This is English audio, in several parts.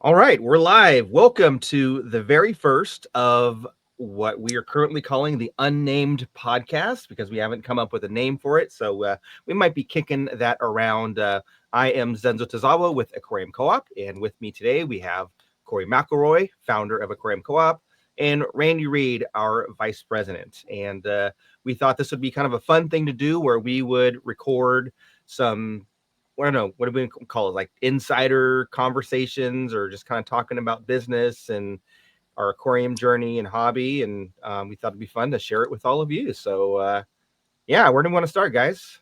All right, we're live. Welcome to the very first of what we are currently calling the Unnamed Podcast because we haven't come up with a name for it. So we might be kicking that around. I am Zenzo with Aquarium Co-Op, and with me today we have Cory, founder of Aquarium Co-Op, and Randy Reed, our vice president. And we thought this would be kind of a fun thing to do where we would record some, I don't know, what do we call it? Like insider conversations or just kind of talking about business and our aquarium journey and hobby. And we thought it'd be fun to share it with all of you. So yeah, where do we want to start, guys?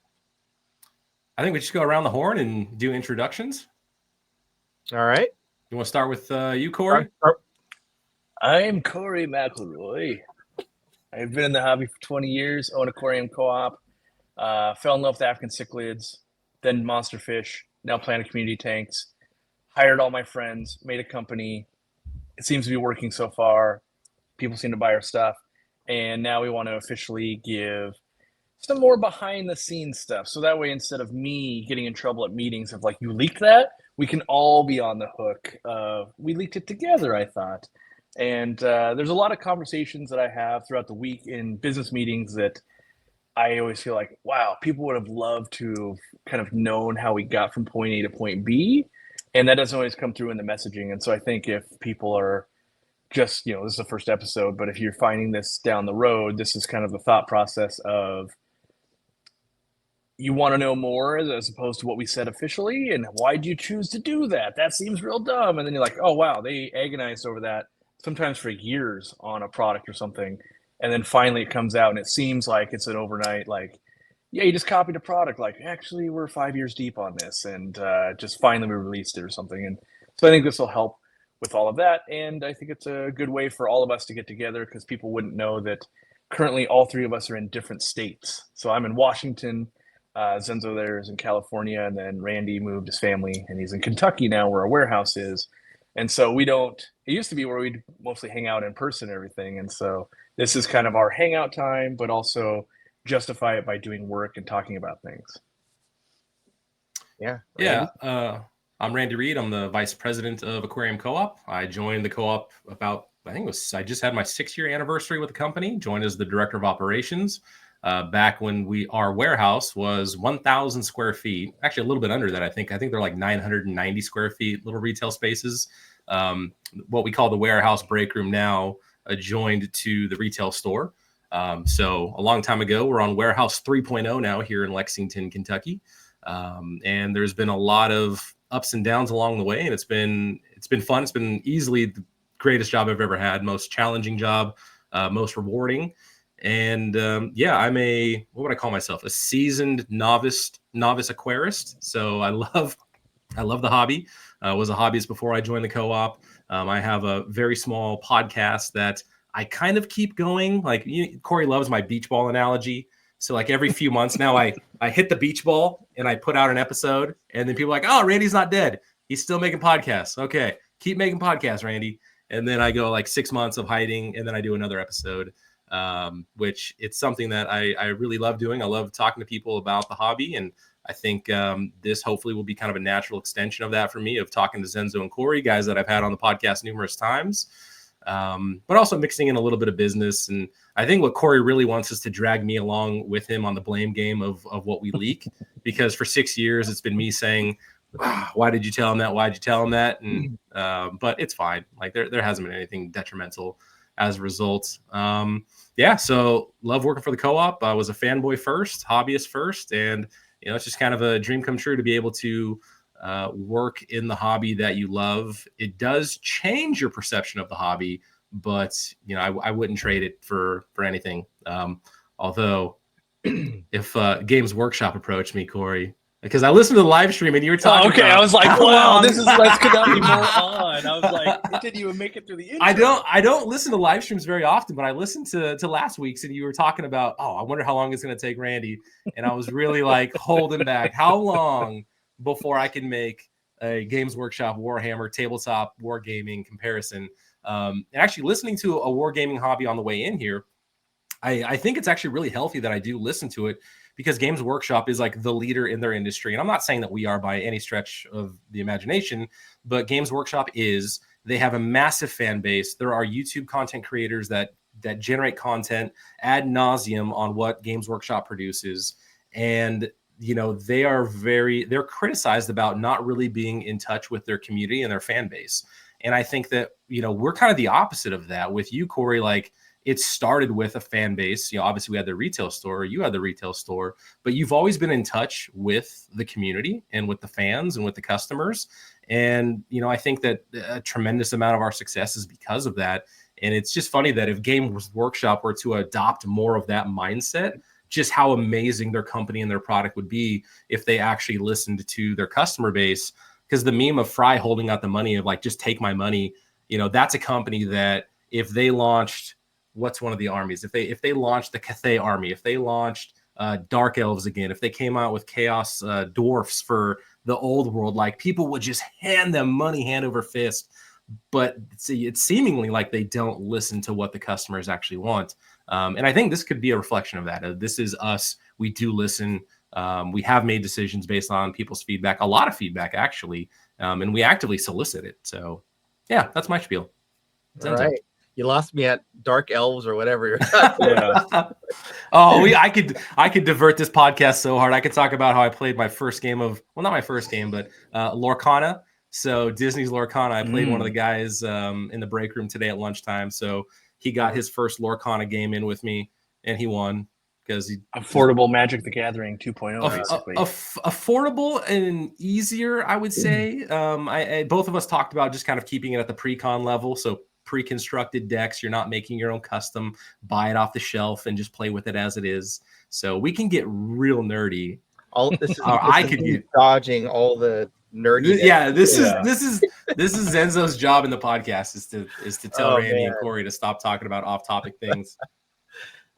I think we just go around the horn and do introductions. All right. You want to start with you, Cory? I'm Cory McElroy. I've been in the hobby for 20 years, own Aquarium Co-op, fell in love with African cichlids, then monster fish, now planted community tanks, hired all my friends, made a company. It seems to be working so far. People seem to buy our stuff. And now we want to officially give some more behind the scenes stuff. So that way, instead of me getting in trouble at meetings of like, you leaked that, we can all be on the hook. We leaked it together, I thought. And there's a lot of conversations that I have throughout the week in business meetings that I always feel like, wow, people would have loved to have kind of known how we got from point A to point B. And that doesn't always come through in the messaging. And so I think if people are just, this is the first episode, but if you're finding this down the road, this is kind of the thought process of you want to know more as opposed to what we said officially. And why do you choose to do that? That seems real dumb. And then you're like, oh, wow, they agonized over that sometimes for years on a product or something. And then finally it comes out and it seems like it's an overnight, like, yeah, you just copied a product. Like, actually, we're 5 years deep on this. And just finally we released it or something. And so I think this will help with all of that. And I think it's a good way for all of us to get together because people wouldn't know that currently all three of us are in different states. So I'm in Washington, Zenzo there is in California, and then Randy moved his family and he's in Kentucky now where our warehouse is. And so it used to be where we'd mostly hang out in person and everything. And so this is kind of our hangout time, but also justify it by doing work and talking about things. Yeah. Randy? Yeah. I'm Randy Reed. I'm the vice president of Aquarium Co-op. I joined the co-op I just had my 6-year anniversary with the company, joined as the director of operations back when our warehouse was 1,000 square feet, actually a little bit under that. I think they're like 990 square feet, little retail spaces. What we call the warehouse break room now adjoined to the retail store. So a long time ago, we're on warehouse 3.0 now here in Lexington, Kentucky. And there's been a lot of ups and downs along the way, and it's been fun. It's been easily the greatest job I've ever had, most challenging job, most rewarding. And I'm what would I call myself? A seasoned novice aquarist. So I love the hobby. I was a hobbyist before I joined the co-op. I have a very small podcast that I kind of keep going. Like Cory loves my beach ball analogy. So like every few months now, I hit the beach ball and I put out an episode, and then people are like, oh, Randy's not dead. He's still making podcasts. Okay, keep making podcasts, Randy. And then I go like 6 months of hiding, and then I do another episode, which it's something that I really love doing. I love talking to people about the hobby, and I think this hopefully will be kind of a natural extension of that for me, of talking to Zenzo and Cory, guys that I've had on the podcast numerous times. But also mixing in a little bit of business. And I think what Cory really wants is to drag me along with him on the blame game of what we leak, because for 6 years, it's been me saying, why did you tell him that? Why'd you tell him that? And, but it's fine. Like there hasn't been anything detrimental as a result. So love working for the co-op. I was a fanboy first, hobbyist first. And, it's just kind of a dream come true to be able to work in the hobby that you love. It does change your perception of the hobby, but I wouldn't trade it for anything. Although if Games Workshop approached me, Cory, because I listened to the live stream and you were talking about, I was like, wow, this could not be more on. I was like, it didn't even make it through the intro. I don't listen to live streams very often, but I listened to last week's, and you were talking about, I wonder how long it's going to take Randy. And I was really like holding back. How long before I can make a Games Workshop Warhammer tabletop wargaming comparison? And actually listening to a wargaming hobby on the way in here, I think it's actually really healthy that I do listen to it, because Games Workshop is like the leader in their industry. And I'm not saying that we are by any stretch of the imagination, but Games Workshop is. They have a massive fan base. There are YouTube content creators that generate content ad nauseum on what Games Workshop produces. And, you know, they're criticized about not really being in touch with their community and their fan base. And I think that, you know, we're kind of the opposite of that with you, Cory. Like, it started with a fan base. You know, obviously we had the retail store, you had the retail store, but you've always been in touch with the community and with the fans and with the customers. And, you know, I think that a tremendous amount of our success is because of that. And it's just funny that if Games Workshop were to adopt more of that mindset, just how amazing their company and their product would be if they actually listened to their customer base. Because the meme of Fry holding out the money of like, just take my money, you know, that's a company that if they launched, what's one of the armies? If they launched the Cathay army, if they launched Dark Elves again, if they came out with Chaos Dwarfs for the old world, like, people would just hand them money hand over fist. But see, it's seemingly like they don't listen to what the customers actually want. And I think this could be a reflection of that. This is us. We do listen. We have made decisions based on people's feedback, a lot of feedback, actually. And we actively solicit it. So, yeah, that's my spiel. All right. You lost me at Dark Elves or whatever you're talking about. I could divert this podcast so hard. I could talk about how I played my first game of, well, not my first game, but Lorcana. So Disney's Lorcana. I played one of the guys in the break room today at lunchtime. So he got his first Lorcana game in with me, and he won because he affordable Magic the Gathering 2.0. Basically, affordable and easier, I would say. Both of us talked about just kind of keeping it at the pre-con level. So pre-constructed decks, you're not making your own custom, buy it off the shelf and just play with it as it is. So we can get real nerdy. All this is I could get dodging all the nerdy. Yeah, this is Zenzo's job in the podcast is to tell Randy and Cory to stop talking about off-topic things.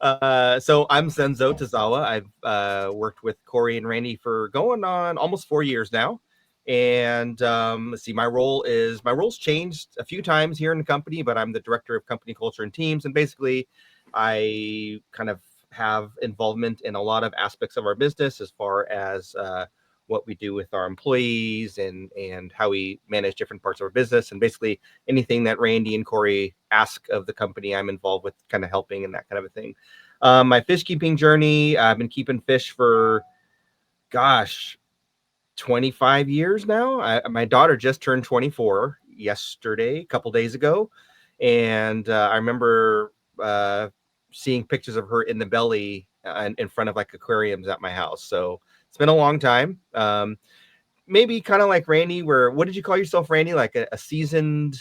So I'm Zenzo Tazawa. I've worked with Cory and Randy for going on almost 4 years now. And let's see, my role's changed a few times here in the company, but I'm the director of company culture and teams. And basically, I kind of have involvement in a lot of aspects of our business as far as what we do with our employees and how we manage different parts of our business. And basically anything that Randy and Cory ask of the company, I'm involved with, kind of helping and that kind of a thing. My fish keeping journey, I've been keeping fish for, 25 years now. My daughter just turned 24 yesterday, a couple days ago. And I remember seeing pictures of her in the belly in front of like aquariums at my house. So it's been a long time. Maybe kind of like Randy, what did you call yourself, Randy? Like a seasoned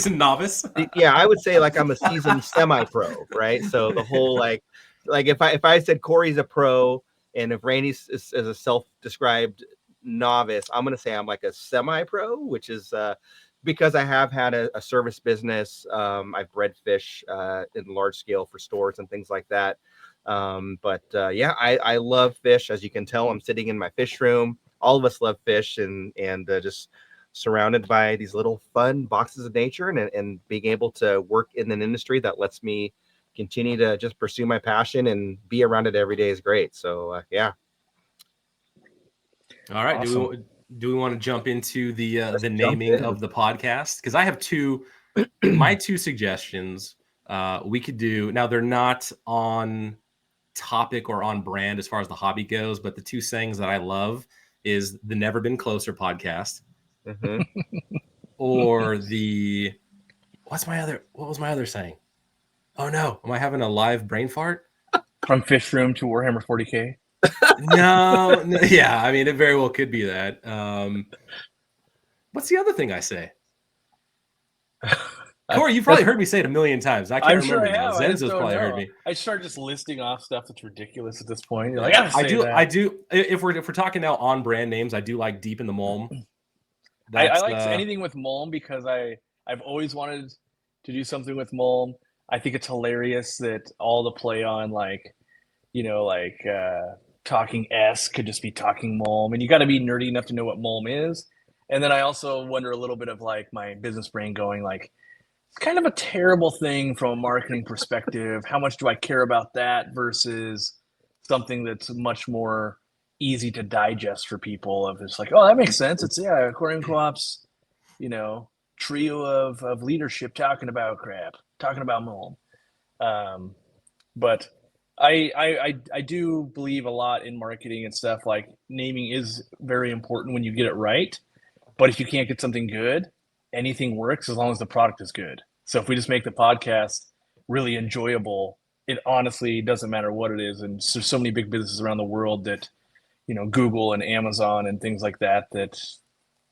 novice? Yeah, I would say like I'm a seasoned semi-pro, right? So the whole like if I said Cory's a pro and if Randy is a self-described novice, I'm going to say I'm like a semi-pro, which is because I have had a service business. I've bred fish in large scale for stores and things like that. Yeah, I love fish. As you can tell, I'm sitting in my fish room. All of us love fish and just surrounded by these little fun boxes of nature and being able to work in an industry that lets me continue to just pursue my passion and be around it every day is great. So yeah. All right. Awesome. Do we want to jump into the naming of the podcast? Because I have my two suggestions. We could do, now they're not on topic or on brand as far as the hobby goes, but the two sayings that I love is the Never Been Closer podcast, or what was my other saying? Oh no, am I having a live brain fart? From Fish Room to Warhammer 40K. No, yeah, I mean, it very well could be that. What's the other thing I say? Cory, you've probably heard me say it a million times. I can't remember. Sure I have. Zenzo's probably heard me. I start just listing off stuff that's ridiculous at this point. You're like, I do. If we're talking now on brand names, I do like Deep in the Mulm. I like anything with Mulm because I've always wanted to do something with Mulm. I think it's hilarious that all the play on Talking S could just be Talking Mulm, and you got to be nerdy enough to know what Mulm is. And then I also wonder a little bit of like my business brain going like, it's kind of a terrible thing from a marketing perspective. How much do I care about that versus something that's much more easy to digest for people. Of it's like, oh, that makes sense. It's Aquarium Co-Op's, trio of leadership talking about Mulm. But I do believe a lot in marketing and stuff. Like naming is very important when you get it right. But if you can't get something good, anything works as long as the product is good. So if we just make the podcast really enjoyable, it honestly doesn't matter what it is. And there's so many big businesses around the world that, Google and Amazon and things like that, that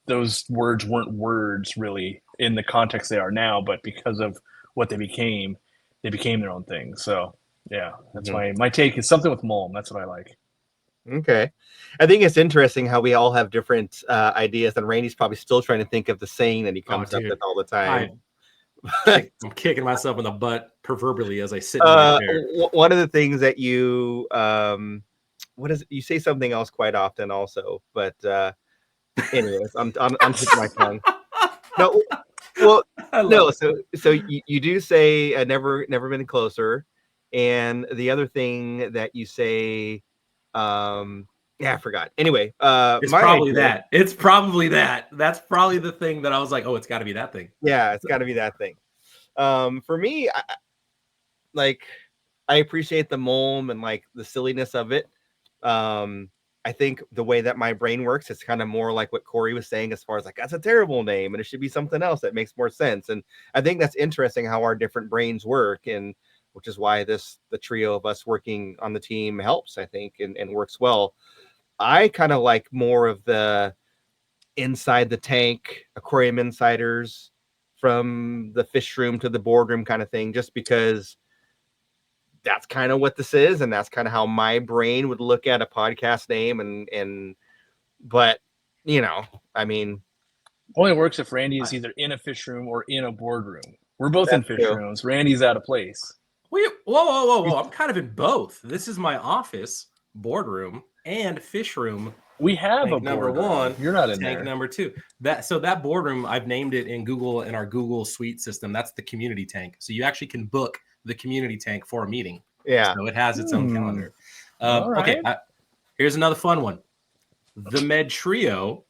those words weren't words really in the context they are now, but because of what they became their own thing. So yeah, that's my take is something with Mulm. That's what I like. Okay. I think it's interesting how we all have different ideas, and Randy's probably still trying to think of the saying that he comes up with all the time. I'm kicking myself in the butt proverbially as I sit in my chair. One of the things that you you say something else quite often also, but anyways, I'm taking my tongue. No, well, no. So you do say never been closer, and the other thing that you say, I forgot. Anyway, it's probably that. It's probably that. That's probably the thing that I was like, oh, it's got to be that thing. Yeah, it's got to be that thing. For me, I appreciate the Mulm and like the silliness of it. I think the way that my brain works, it's kind of more like what Cory was saying, as far as like, that's a terrible name and it should be something else that makes more sense. And I think that's interesting how our different brains work, and which is why the trio of us working on the team helps, I think, and works well. I kind of like more of the inside the tank aquarium insiders, from the fish room to the boardroom kind of thing, just because that's kind of what this is, and that's kind of how my brain would look at a podcast name. But I mean, only works if Randy is either in a fish room or in a boardroom. We're both in fish rooms. Randy's out of place. Whoa! I'm kind of in both. This is my office, boardroom, and fish room. We have a number one. You're not in tank there. Number two. That boardroom, I've named it in Google, in our Google Suite system. That's the community tank. So you actually can book the community tank for a meeting. Yeah. So it has its own calendar. Right. Okay. Here's another fun one. The Med Trio,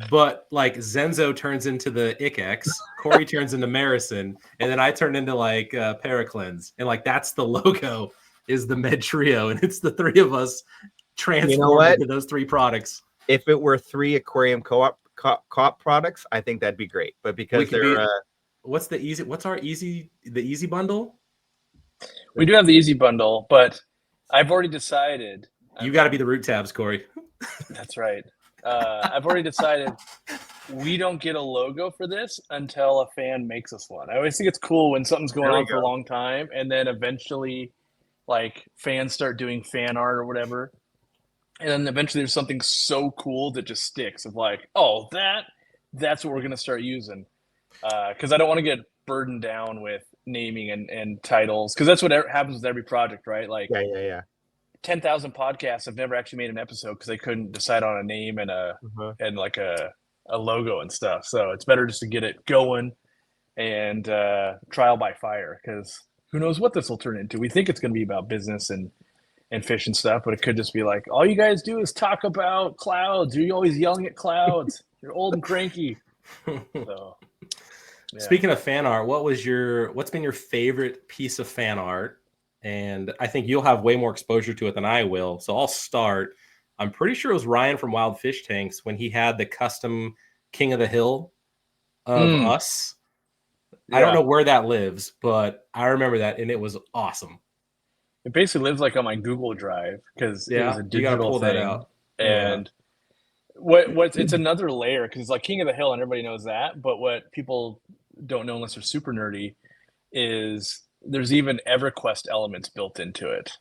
but like Zenzo turns into the Ikex, Cory turns into Marison, and then I turn into like Paraclens. And like that's the logo, is the Med Trio, and it's the three of us transformed into those three products. If it were 3 Aquarium Co-op products, I think that'd be great. But because they're what's the easy bundle? We do have the easy bundle, but I've already decided. You got to be the root tabs, Cory. That's right. I've already decided we don't get a logo for this until a fan makes us one. I always think it's cool when something's going on for a long time, and then eventually, like, fans start doing fan art or whatever, and then eventually there's something so cool that just sticks. Of like, oh, that's what we're gonna start using, because I don't want to get burdened down with naming and titles, because that's what happens with every project, right? Like, yeah. 10,000 podcasts have never actually made an episode because they couldn't decide on a name and and like a logo and stuff. So it's better just to get it going and trial by fire, because who knows what this will turn into. We think it's going to be about business and fish and stuff, but it could just be like, all you guys do is talk about clouds. You're always yelling at clouds. You're old and cranky. So, yeah. Speaking of fan art, what's been your favorite piece of fan art? And I think you'll have way more exposure to it than I will. So I'll start. I'm pretty sure it was Ryan from Wild Fish Tanks when he had the custom King of the Hill of us. Yeah. I don't know where that lives, but I remember that, and it was awesome. It basically lives like on my Google Drive, because it was a digital thing. That out. And it's another layer, because like King of the Hill and everybody knows that, but what people don't know unless they're super nerdy is there's even EverQuest elements built into it.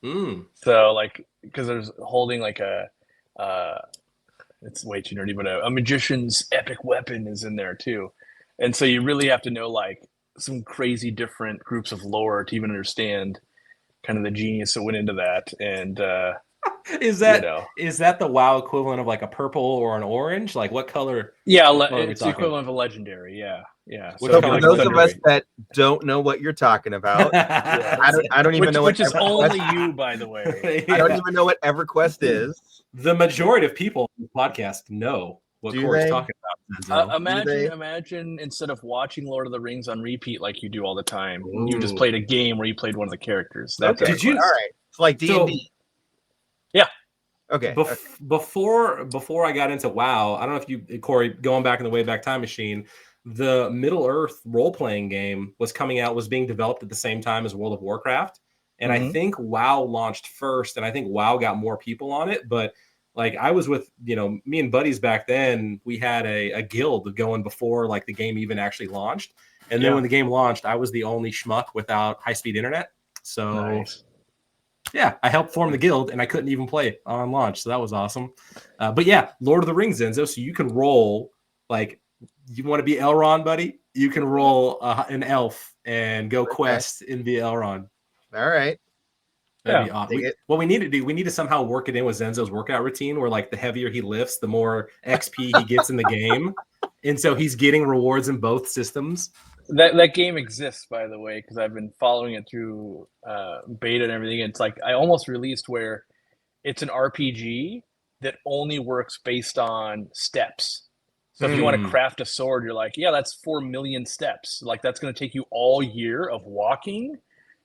So like, because there's holding like it's way too nerdy, but a magician's epic weapon is in there too. And so you really have to know like some crazy different groups of lore to even understand kind of the genius that went into that. And is that the WoW equivalent of like a purple or an orange? Like what color? Yeah, it's the equivalent of a legendary. Yeah. Yeah. Which So kinda for like those of us Thundery. that don't know what you're talking about, I don't even know Which what is only you, by the way. I don't even know what EverQuest is. The majority of people on the podcast know what Do Cory's they? talking about. Zenzo. Imagine instead of watching Lord of the Rings on repeat like you do all the time, you just Ooh. played a game where you played one of the characters. That's Okay. Did you- EverQuest. All right. It's like D&D. Yeah. Okay. Before I got into WoW, I don't know if you, Cory, going back in the Wayback Time Machine, the Middle Earth role-playing game was being developed at the same time as World of Warcraft. And I think WoW launched first, and I think WoW got more people on it. But like I was with, me and buddies back then, we had a guild going before like the game even actually launched. And then when the game launched, I was the only schmuck without high-speed internet. So Nice. yeah, I helped form the guild, and I couldn't even play it on launch, so that was awesome. But yeah, Lord of the Rings, Zenzo. So you can roll like you want to be Elrond, buddy. You can roll an elf and go quest and be Elrond. All right. That'd be awesome. What we need to do, we need to somehow work it in with Zenzo's workout routine, where like the heavier he lifts, the more XP he gets in the game, and so he's getting rewards in both systems. That game exists, by the way, because I've been following it through beta and everything. It's like I almost released where it's an RPG that only works based on steps. So if you want to craft a sword, you're like, yeah, that's 4 million steps. Like that's going to take you all year of walking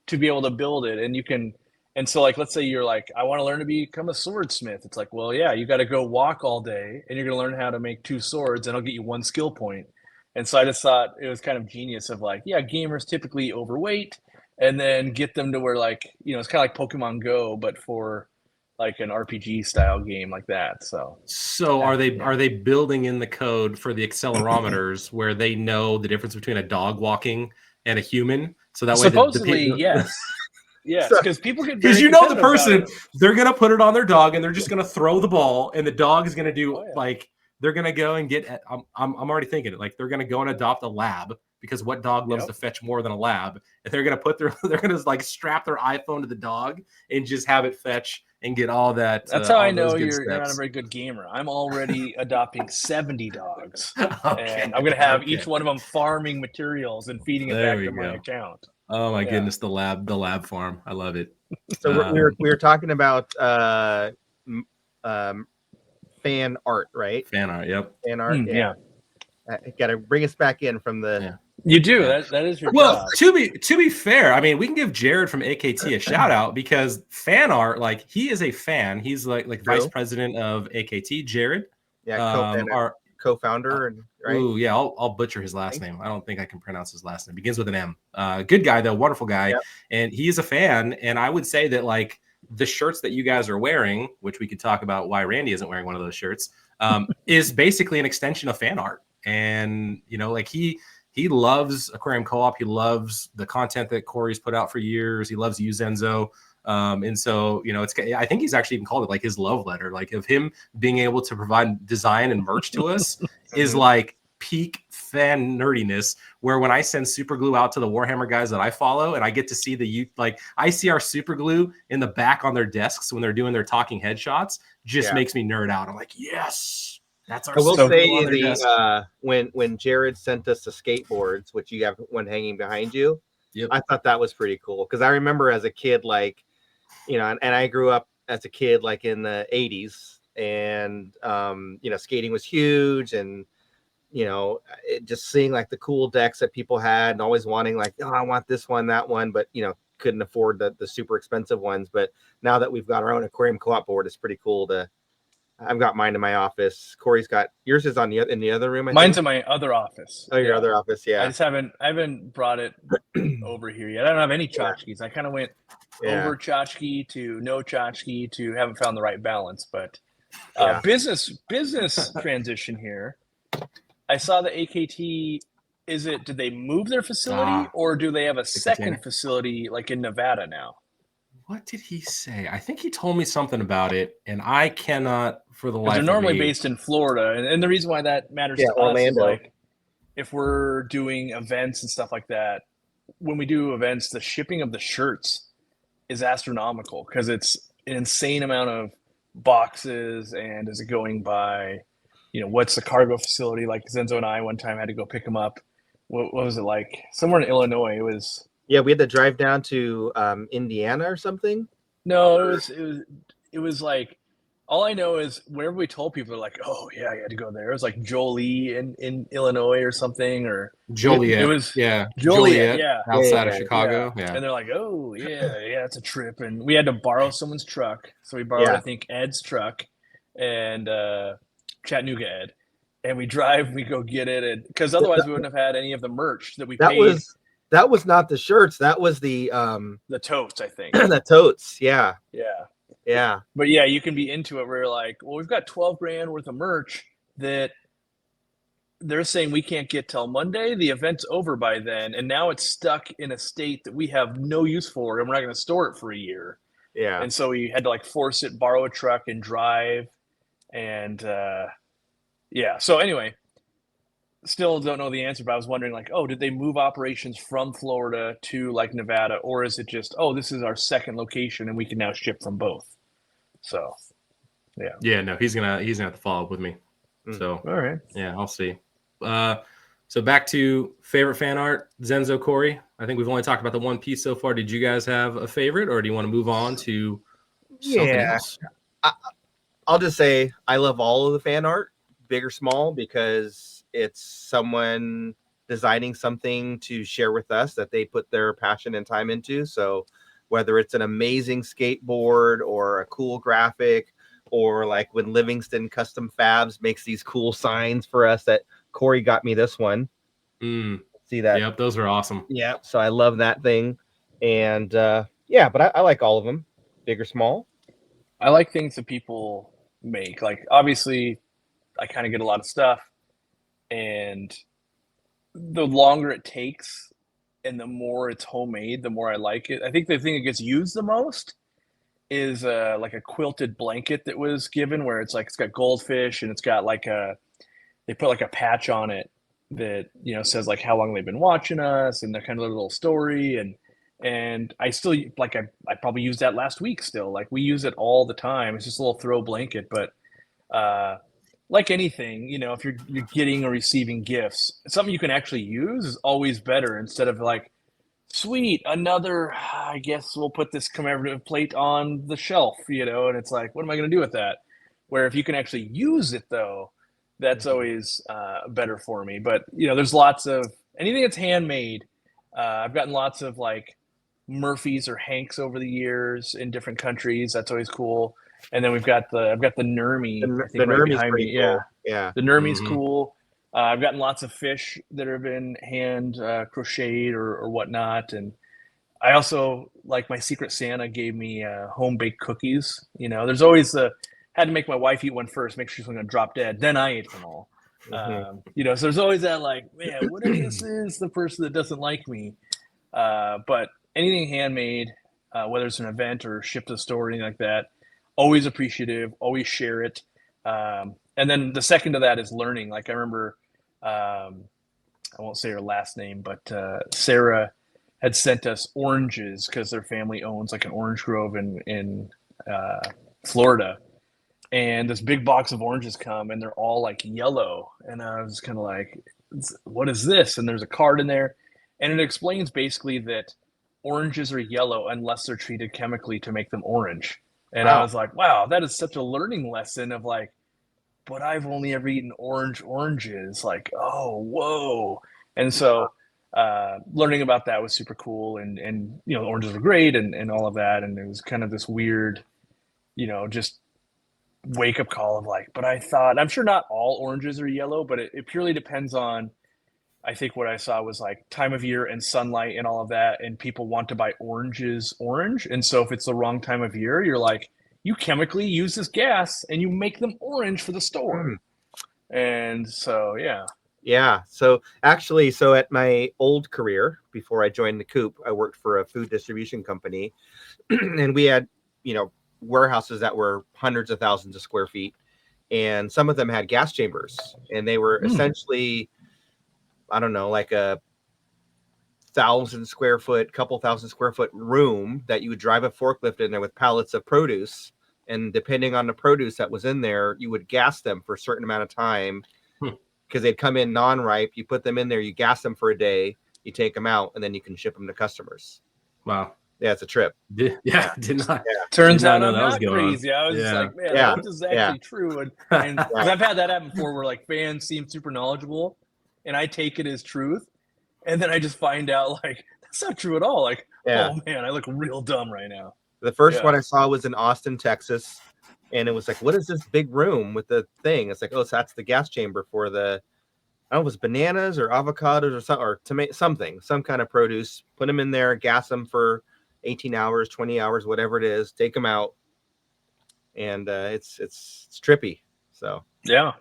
to be able to build it. And you can, and so like, let's say you're like, I want to learn to become a swordsmith. It's like, well, yeah, you got to go walk all day and you're going to learn how to make 2 swords and I'll get you 1 skill point. And so I just thought it was kind of genius of like, yeah, gamers typically overweight and then get them to where like, it's kind of like Pokemon Go, but for like an RPG style game like that. So are they building in the code for the accelerometers where they know the difference between a dog walking and a human? So that way supposedly, yes. Yes, because people get because the person they're gonna put it on their dog and they're just gonna throw the ball and the dog is gonna do like they're gonna go and get. I'm already thinking it like they're gonna go and adopt a lab because what dog loves to fetch more than a lab? And they're gonna they're gonna like strap their iPhone to the dog and just have it fetch and get all that. That's how I know you're not a very good gamer. I'm already adopting 70 dogs, and I'm gonna have each one of them farming materials and feeding it back to my account. Oh my goodness, the lab farm. I love it. So we were talking about fan art, right? Fan art, yep. Fan art, yeah. Got to bring us back in from the. Yeah. You do that is your job. To be fair, I mean we can give Jared from AKT a shout out because fan art, like he is a fan. He's like vice president of AKT. Jared, our co-founder, and right. Ooh, yeah, I'll butcher his last name. I don't think I can pronounce his last name. Begins with an M. Good guy though, wonderful guy, and he is a fan. And I would say that like the shirts that you guys are wearing, which we could talk about why Randy isn't wearing one of those shirts, is basically an extension of fan art. And like he loves Aquarium Co-op. He loves the content that Cory's put out for years. He loves you, Zenzo. And so, I think he's actually even called it like his love letter, like of him being able to provide design and merch to us is like peak fan nerdiness, where when I send super glue out to the Warhammer guys that I follow and I get to see I see our super glue in the back on their desks when they're doing their talking headshots, just makes me nerd out. I'm like, yes. That's our. I will say when Jared sent us the skateboards, which you have one hanging behind you, I thought that was pretty cool because I remember as a kid, like, and I grew up as a kid like in the 80s, and skating was huge, and just seeing like the cool decks that people had, and always wanting like, oh, I want this one, that one, but couldn't afford the super expensive ones. But now that we've got our own Aquarium Co-op board, it's pretty cool to. I've got mine in my office. Cory's got yours is in the other room. Mine's in my other office. Oh, your other office, yeah. I haven't brought it over here yet. I don't have any tchotchkes. I kind of went over tchotchke to no tchotchke to haven't found the right balance. But business transition here. I saw the AKT. Did they move their facility or do they have a second facility like in Nevada now? What did he say? I think he told me something about it, and I cannot for the life of me. They're normally based in Florida, and the reason why that matters to us is like if we're doing events and stuff like that. When we do events, the shipping of the shirts is astronomical because it's an insane amount of boxes, and is it going by, what's the cargo facility? Like Zenzo and I one time had to go pick them up what was it like? Somewhere in Illinois. It was Yeah, we had to drive down to Indiana or something. no, it was like all I know is whenever we told people, they're like, "Oh yeah, I had to go there." It was like Jolie in Illinois or something, or Joliet. It was yeah. Joliet, yeah. Outside of Yeah. Chicago. Yeah. And they're like, "Oh yeah, it's a trip." And we had to borrow someone's truck, so we borrowed, Yeah. I think, Ed's truck and Chattanooga Ed, and we drive, we go get it, and because otherwise we wouldn't have had any of the merch that we paid. That was not the shirts. That was the totes, I think. the totes. Yeah. Yeah. Yeah. But yeah, you can be into it where you're like, well, we've got 12 grand worth of merch that they're saying we can't get till Monday. The event's over by then. And now it's stuck in a state that we have no use for, and we're not going to store it for a year. Yeah. And so we had to like force it, borrow a truck and drive. And yeah. So anyway, still don't know the answer, but I was wondering like, oh, did they move operations from Florida to like Nevada? Or is it just, oh, this is our second location and we can now ship from both? So, yeah. Yeah, no, he's gonna have to follow up with me. So, all right. Yeah, I'll see. So back to favorite fan art, Zenzo, Cory. I think we've only talked about the one piece so far. Did you guys have a favorite, or do you want to move on to something else? I'll just say I love all of the fan art, big or small, because it's someone designing something to share with us that they put their passion and time into. So whether it's an amazing skateboard or a cool graphic, or like when Livingston Custom Fabs makes these cool signs for us that Cory got me this one. See that? Yep, those are awesome. Yeah, so I love that thing. And yeah, but I like all of them, big or small. I like things that people make. Like, obviously, I kind of get a lot of stuff, and the longer it takes and the more it's homemade, the more I like it. I think the thing that gets used the most is like a quilted blanket that was given, where it's like it's got goldfish and it's got like they put like a patch on it that, you know, says like how long they've been watching us and their kind of little story. And I still like I probably used that last week still. Like we use it all the time. It's just a little throw blanket, but like anything, you know, if you're getting or receiving gifts, something you can actually use is always better, instead of like, sweet, another, I guess we'll put this commemorative plate on the shelf, you know, and it's like, what am I going to do with that? Where if you can actually use it, though, that's always better for me. But, you know, there's lots of anything that's handmade. I've gotten lots of like Murphys or Hanks over the years in different countries. That's always cool. And then I've got the Nurmy, I think, right behind me. Cool. Yeah. The Nurmy's cool. I've gotten lots of fish that have been hand crocheted or whatnot. And I also, like, my Secret Santa gave me home baked cookies. You know, there's always had to make my wife eat one first, make sure she's going to drop dead. Then I ate them all. You know, so there's always that like, man, what if this is the person that doesn't like me? But anything handmade, whether it's an event or shipped to the store or anything like that, always appreciative, always share it. And then the second to that is learning. Like I remember, I won't say her last name, but Sarah had sent us oranges because their family owns like an orange grove in Florida. And this big box of oranges come and they're all like yellow. And I was kind of like, what is this? And there's a card in there. And it explains basically that oranges are yellow unless they're treated chemically to make them orange. And I was like, wow, that is such a learning lesson of like, but I've only ever eaten oranges. Like, oh, whoa. And so learning about that was super cool. And you know, the oranges were great and all of that. And it was kind of this weird, you know, just wake up call of like, but I thought, I'm sure not all oranges are yellow, but it purely depends on, I think what I saw was like time of year and sunlight and all of that. And people want to buy oranges orange. And so if it's the wrong time of year, you're like, you chemically use this gas and you make them orange for the store. And so, yeah. Yeah. So actually, so at my old career, before I joined the Coop, I worked for a food distribution company and we had, you know, warehouses that were hundreds of thousands of square feet. And some of them had gas chambers and they were essentially, I don't know, like a 1,000 square foot, couple thousand square foot room that you would drive a forklift in there with pallets of produce. And depending on the produce that was in there, you would gas them for a certain amount of time. because they'd come in non-ripe. You put them in there, you gas them for a day, you take them out, and then you can ship them to customers. Wow. Yeah, it's a trip. Did not. Turns Did not out know I'm that was not going on. crazy. I was just Yeah. like, man, Yeah. this is actually true. And 'cause I've had that happen before where like fans seem super knowledgeable and I take it as truth. And then I just find out like, that's not true at all. Like, oh man, I look real dumb right now. The first one I saw was in Austin, Texas. And it was like, what is this big room with the thing? It's like, oh, so that's the gas chamber for the, I don't know, it was bananas or avocados or something, or tomato, something, some kind of produce. Put them in there, gas them for 18 hours, 20 hours, whatever it is. Take them out, and it's trippy. So yeah.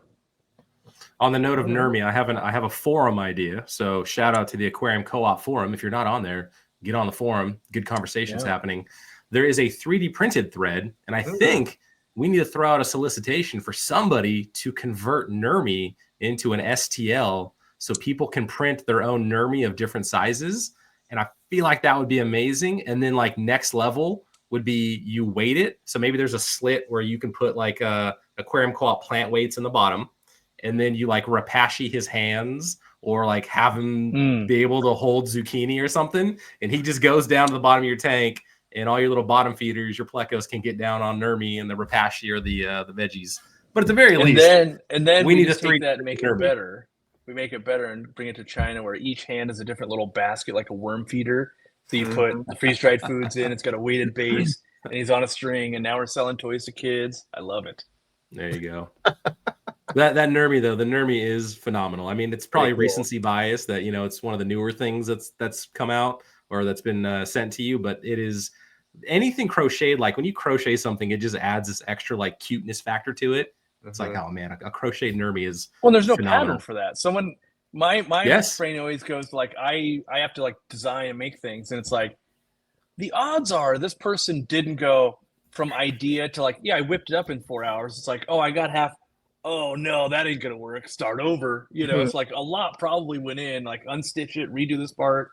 On the note of Nury, I have a forum idea. So shout out to the Aquarium Co-op forum. If you're not on there, get on the forum. Good conversations happening. There is a 3D printed thread, and I think we need to throw out a solicitation for somebody to convert Nury into an STL so people can print their own Nury of different sizes. And I feel like that would be amazing. And then like next level would be you weight it. So maybe there's a slit where you can put like Aquarium Co-op plant weights in the bottom. And then you like Rapashi his hands or like have him be able to hold zucchini or something. And he just goes down to the bottom of your tank. And all your little bottom feeders, your plecos, can get down on Nury and the Rapashi or the veggies. But at the very least, and then we need to take that and make it better. We make it better and bring it to China, where each hand is a different little basket, like a worm feeder. So you put the freeze dried foods in. It's got a weighted base, and he's on a string. And now we're selling toys to kids. I love it. There you go. that Nury though, the Nury is phenomenal. I mean, it's probably recency bias that it's one of the newer things that's come out or that's been sent to you, but it is. Anything crocheted, like when you crochet something, it just adds this extra like cuteness factor to it. It's like, oh man, a crocheted Nury is there's no phenomenal. pattern for that. Someone my brain always goes like I have to like design and make things, and it's like the odds are this person didn't go from idea to like, I whipped it up in 4 hours. It's like, oh, I got half. Oh no, that ain't gonna work. Start over. It's like a lot probably went in, like unstitch it, redo this part.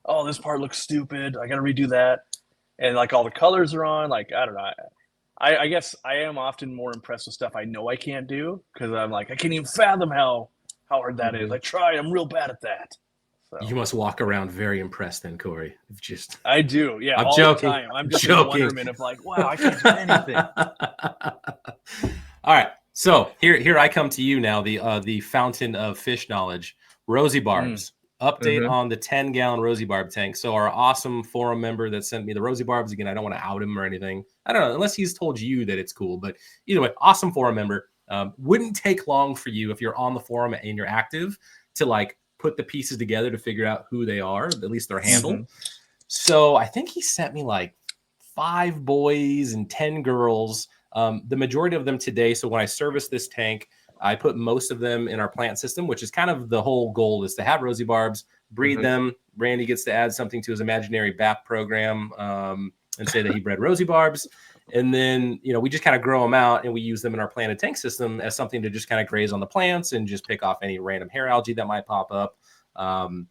Oh, this part looks stupid. I gotta redo that. And like all the colors are on, like, I don't know. I guess I am often more impressed with stuff I know I can't do because I'm like, I can't even fathom how hard that is. I tried. I'm real bad at that. So. You must walk around very impressed then, Cory. I do. Yeah. I'm all joking. the time. I'm just in wonderment of like, wow, I can't do anything. All right. So here I come to you now, the fountain of fish knowledge, Rosie Barbs. Update on the 10-gallon Rosie Barb tank. So our awesome forum member that sent me the Rosie Barbs, again, I don't want to out him or anything. I don't know, unless he's told you that it's cool. But either way, awesome forum member. Wouldn't take long for you if you're on the forum and you're active to like put the pieces together to figure out who they are, at least their handle. So I think he sent me like 5 boys and 10 girls. The majority of them today. So when I service this tank, I put most of them in our plant system, which is kind of the whole goal, is to have Rosie Barbs, breed them. Randy gets to add something to his imaginary BAP program and say that he bred Rosie Barbs. And then, we just kind of grow them out and we use them in our planted tank system as something to just kind of graze on the plants and just pick off any random hair algae that might pop up. And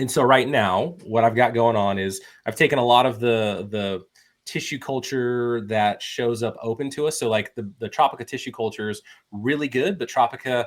so right now, what I've got going on is I've taken a lot of the tissue culture that shows up open to us. So like the Tropica tissue culture is really good, but Tropica,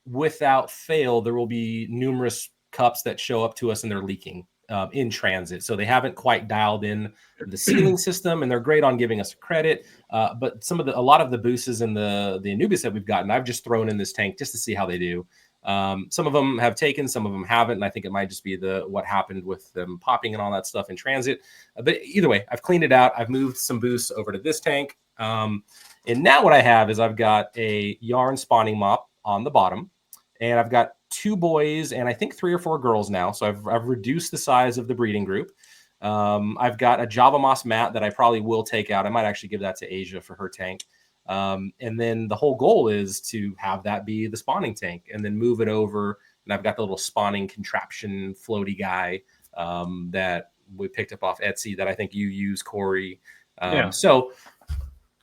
without fail, there will be numerous cups that show up to us and they're leaking in transit. So they haven't quite dialed in the sealing system and they're great on giving us credit. But a lot of the booses and the Anubis that we've gotten, I've just thrown in this tank just to see how they do. Some of them have taken, some of them haven't. And I think it might just be what happened with them popping and all that stuff in transit. But either way, I've cleaned it out. I've moved some boosts over to this tank. And now what I have is I've got a yarn spawning mop on the bottom and I've got 2 boys and I think 3 or 4 girls now. So I've reduced the size of the breeding group. I've got a Java Moss mat that I probably will take out. I might actually give that to Asia for her tank. And then the whole goal is to have that be the spawning tank and then move it over. And I've got the little spawning contraption floaty guy that we picked up off Etsy that I think you use, Cory. So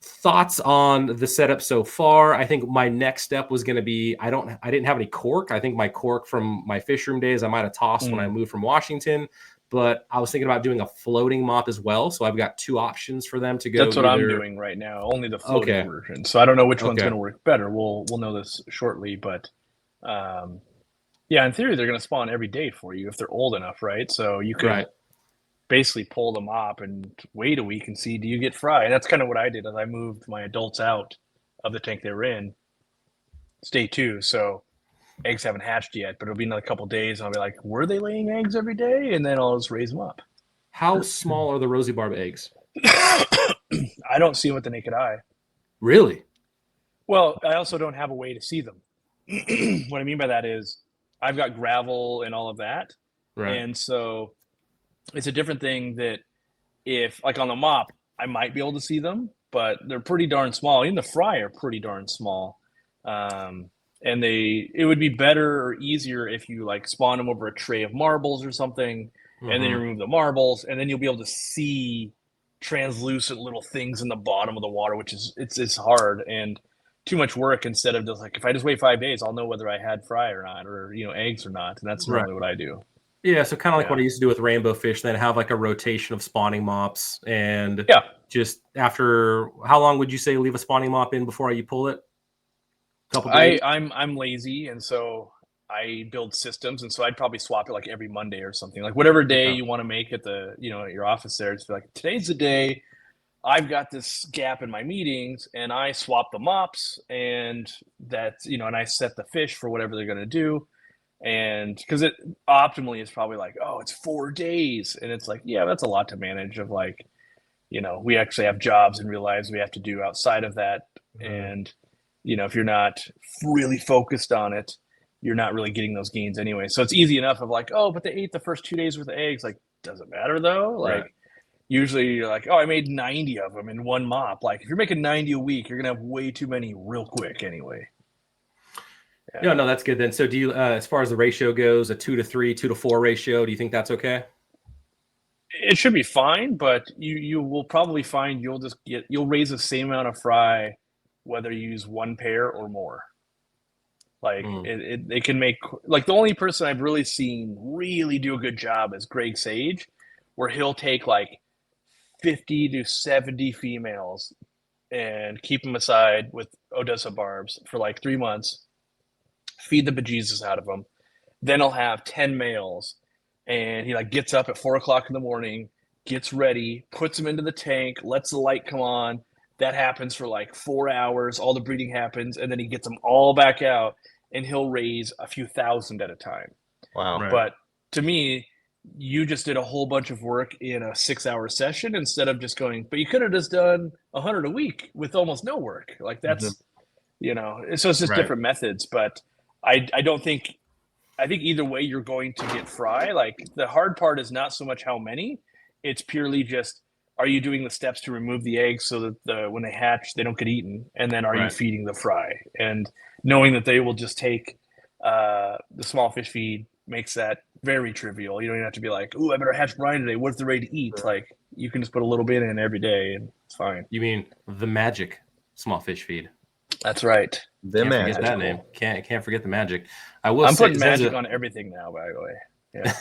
thoughts on the setup so far? I think my next step was going to be, I didn't have any cork. I think my cork from my fish room days, I might've tossed when I moved from Washington, but I was thinking about doing a floating mop as well. So I've got 2 options for them to go. That's what I'm doing right now. Only the floating version. So I don't know which one's going to work better. We'll know this shortly, but Yeah, in theory, they're going to spawn every day for you if they're old enough, right? So you can basically pull them up and wait a week and see, do you get fry? And that's kind of what I did as I moved my adults out of the tank they were in. It's day 2, so eggs haven't hatched yet, but it'll be another couple days. And I'll be like, were they laying eggs every day? And then I'll just raise them up. How small are the Rosie Barb eggs? I don't see them with the naked eye. Really? Well, I also don't have a way to see them. What I mean by that is I've got gravel and all of that. Right. And so it's a different thing that if, like on the mop, I might be able to see them, but they're pretty darn small. Even the fry are pretty darn small. And it would be better or easier if you like spawn them over a tray of marbles or something, and then you remove the marbles, and then you'll be able to see translucent little things in the bottom of the water, which is it's hard and too much work. Instead of just like, if I just wait 5 days, I'll know whether I had fry or not, or eggs or not, and that's normally what I do. Yeah, so kind of like what I used to do with rainbow fish, then have like a rotation of spawning mops, and just after how long would you say leave a spawning mop in before you pull it? A couple days? I'm lazy, and so I build systems, and so I'd probably swap it like every Monday or something, like whatever day you want to make at the at your office there. Just be like, today's the day I've got this gap in my meetings, and I swap the mops, and that's and I set the fish for whatever they're going to do. And because it optimally is probably like, oh, it's 4 days, and it's like, yeah, that's a lot to manage. Of like, we actually have jobs and real lives we have to do outside of that, and if you're not really focused on it, you're not really getting those gains anyway. So it's easy enough of like, oh, but they ate the first 2 days worth of eggs. Like, doesn't matter though. Like, usually you're like, oh, I made 90 of them in one mop. Like, if you're making 90 a week, you're gonna have way too many real quick anyway. Yeah, no, that's good then. So do you, as far as the ratio goes, a 2 to 3, 2 to 4 ratio, do you think that's okay? It should be fine, but you will probably find you'll raise the same amount of fry whether you use one pair or more. Like it can make, like, the only person I've really seen really do a good job is Greg Sage, where he'll take like 50 to 70 females and keep them aside with Odessa barbs for like 3 months, feed the bejesus out of them. Then he'll have 10 males, and he like gets up at 4 o'clock in the morning, gets ready, puts them into the tank, lets the light come on. That happens for like 4 hours. All the breeding happens, and then he gets them all back out, and he'll raise a few thousand at a time. Wow. Right. But to me, you just did a whole bunch of work in a 6-hour session instead of just going, but you could have just done 100 a week with almost no work. Like, that's, so it's just different methods. But I think either way you're going to get fry. Like, the hard part is not so much how many, it's purely just, are you doing the steps to remove the eggs so that when they hatch, they don't get eaten? And then are you feeding the fry? And knowing that they will just take the small fish feed makes that very trivial. You don't even have to be like, ooh, I better hatch brine today. What's the rate to eat? Like, you can just put a little bit in every day and it's fine. You mean the magic small fish feed? That's right. The Can't magic. forget that name. Can't forget the magic. I'm putting magic on everything now, by the way. Yeah.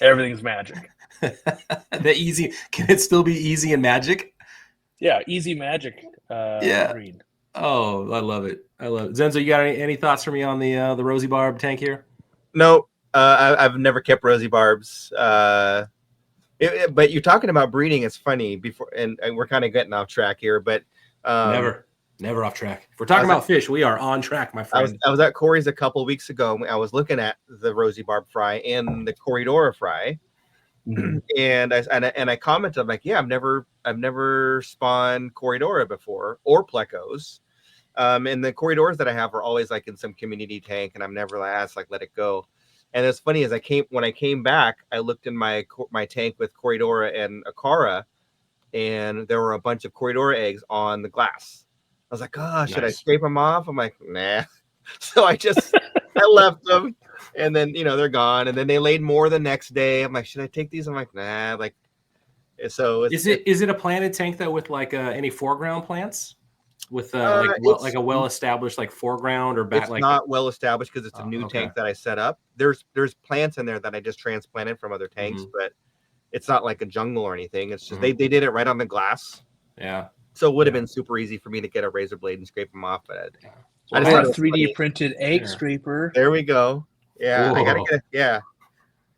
Everything's magic. The easy, can it still be easy and magic? Yeah, easy magic. Green. Oh, I love it. Zenzo, you got any thoughts for me on the Rosie Barb tank here? No, I've never kept Rosie Barbs. But you're talking about breeding. It's funny and we're kind of getting off track here, but never off track. If we're talking about fish, we are on track, my friend. I was at Cory's a couple of weeks ago. I was looking at the Rosie Barb fry and the Corridora fry. And I commented, I'm like, yeah, I've never spawned Corridora before, or plecos. And the Corridors that I have are always like in some community tank, and I've never let it go. And it's funny, when I came back, I looked in my tank with Corridora and Akara, and there were a bunch of Corridora eggs on the glass. I was like, oh, should I scrape them off? I'm like, nah. So I left them. And then, they're gone. And then they laid more the next day. I'm like, should I take these? I'm like, nah. Like, so is it a planted tank though with like any foreground plants? With like a well-established like foreground or back? It's not well established because it's a new tank that I set up. There's plants in there that I just transplanted from other tanks, but it's not like a jungle or anything. It's just they did it right on the glass. Yeah. So it would have been super easy for me to get a razor blade and scrape them off, but I just Or thought a it was 3D funny. printed egg Yeah. scraper. There we go. Yeah, I gotta Whoa. get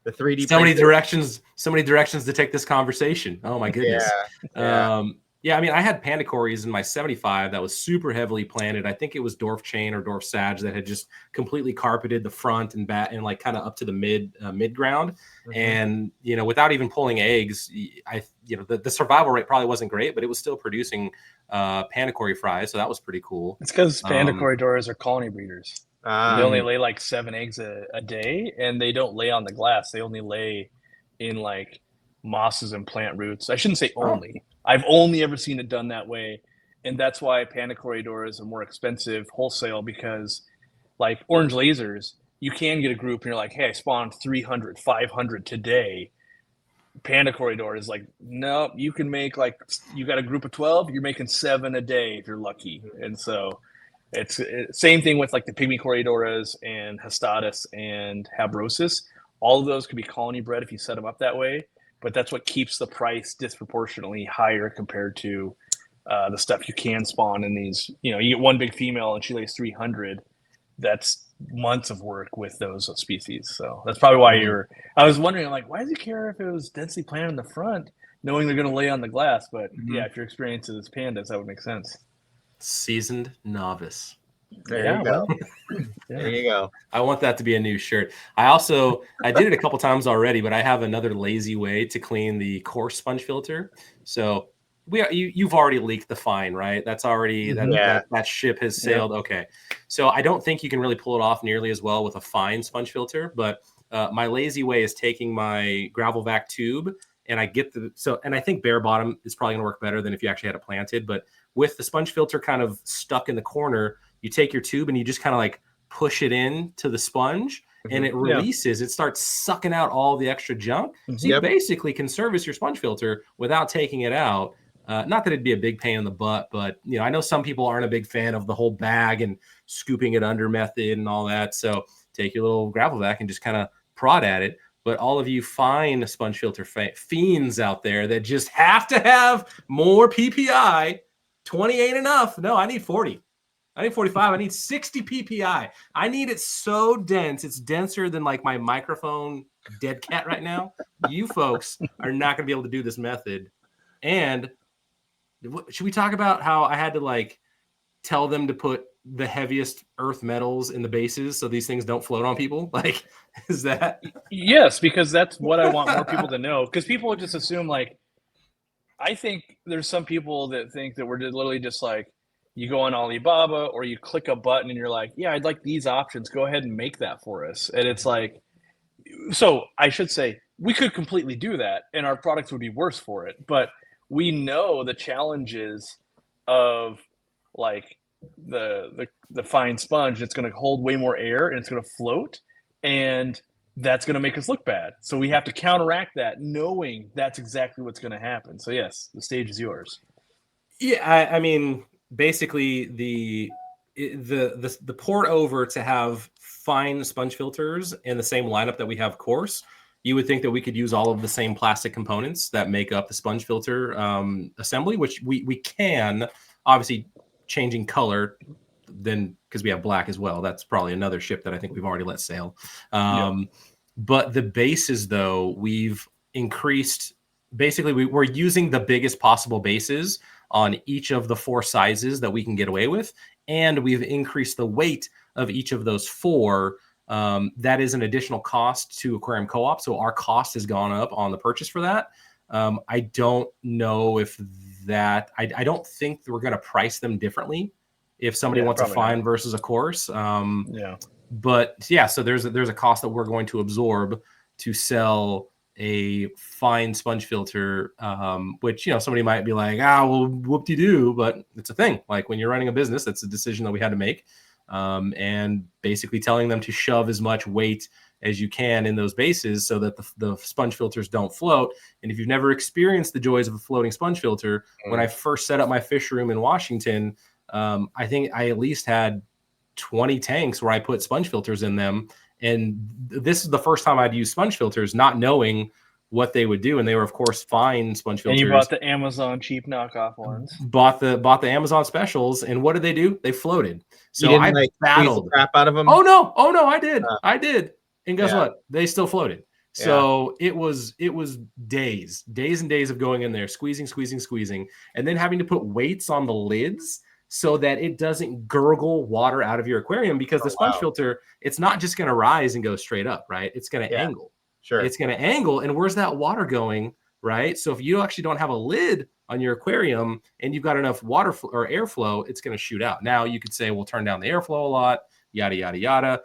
the 3D. So many printed. directions to take this conversation. Oh my goodness. Yeah. Yeah, I mean, I had panda cories in my 75 that was super heavily planted. I think it was Dwarf Chain or Dwarf Sag that had just completely carpeted the front and back and like kind of up to the mid ground. Mhm. And without even pulling eggs, the survival rate probably wasn't great, but it was still producing panda cory fries, so that was pretty cool. It's because panda corridors are colony breeders. They only lay like 7 eggs a day, and they don't lay on the glass. They only lay in like mosses and plant roots. I shouldn't say only. I've only ever seen it done that way, and that's why panda corridors are more expensive wholesale, because like orange lasers, you can get a group and you're like, hey, I spawned 300, 500 today. Panda corridor is like, nope, you can make like, you got a group of 12, you're making 7 a day if you're lucky. And so it's same thing with like the pygmy corridoras and Hastatus and Habrosis. All of those could be colony bred if you set them up that way, but that's what keeps the price disproportionately higher compared to the stuff you can spawn in these. You get one big female and she lays 300. That's months of work with those species. So that's probably why I was wondering, like, why does he care if it was densely planted in the front, knowing they're going to lay on the glass? But yeah, if your experience is pandas, that would make sense. Seasoned novice. There you go. There you go. I want that to be a new shirt. I did it a couple times already, but I have another lazy way to clean the Coarse sponge filter. So you've already leaked the fine, right? That's already that ship has sailed. Yeah. Okay. So I don't think you can really pull it off nearly as well with a fine sponge filter, but my lazy way is taking my gravel vac tube and I get and I think bare bottom is probably gonna work better than if you actually had it planted, but with the sponge filter kind of stuck in the corner, you take your tube and you just kind of like push it in to the sponge and it releases. It starts sucking out all the extra junk. So you basically can service your sponge filter without taking it out. Not that it'd be a big pain in the butt, but I know some people aren't a big fan of the whole bag and scooping it under method and all that. So take your little gravel vac and just kind of prod at it. But all of you fine sponge filter fiends out there that just have to have more PPI, 20 ain't enough. No, I need 40. I need 45. I need 60 PPI. I need it so dense. It's denser than like my microphone dead cat right now. You folks are not going to be able to do this method. And should we talk about how I had to like tell them to put the heaviest earth metals in the bases so these things don't float on people? Like, is that? Yes, because that's what I want more people to know. Because people would just assume, like, I think there's some people that think that we're literally just like, you go on Alibaba or you click a button and you're like, yeah, I'd like these options. Go ahead and make that for us. And it's like, so I should say we could completely do that and our products would be worse for it. But we know the challenges of like the fine sponge. It's going to hold way more air and it's going to float, and that's going to make us look bad. So we have to counteract that, knowing that's exactly what's going to happen. So yes, the stage is yours. Yeah, I mean, basically the port over to have fine sponge filters in the same lineup that we have Coarse. You would think that we could use all of the same plastic components that make up the sponge filter assembly, which we can. Obviously, changing color, then because we have black as well. That's probably another ship that I think we've already let sail. But the bases, though, we've increased. Basically, we're using the biggest possible bases on each of the 4 sizes that we can get away with, and we've increased the weight of each of those 4. That is an additional cost to Aquarium Co-op, so our cost has gone up on the purchase for that. I don't know if that. I don't think we're going to price them differently if somebody wants a fine versus a Coarse. But yeah, so there's a cost that we're going to absorb to sell a fine sponge filter, which somebody might be like, well, whoop-de-doo, but it's a thing. Like when you're running a business, that's a decision that we had to make. And basically telling them to shove as much weight as you can in those bases so that the sponge filters don't float. And if you've never experienced the joys of a floating sponge filter, when I first set up my fish room in Washington, I think I at least had 20 tanks where I put sponge filters in them. And this is the first time I'd use sponge filters, not knowing what they would do, and they were of course fine sponge filters. And you bought the Amazon cheap knockoff ones. Bought the Amazon specials, and what did they do? They floated. So you I didn't, battled the crap out of them. Oh no, I did. And guess what? They still floated. So it was days and days of going in there, squeezing, and then having to put weights on the lids so that it doesn't gurgle water out of your aquarium, because the sponge filter, it's not just going to rise and go straight up, right? It's going to angle. Sure. It's going to angle. And where's that water going, right? So if you actually don't have a lid on your aquarium and you've got enough water or airflow, it's going to shoot out. Now you could say, we'll turn down the airflow a lot, yada, yada, yada.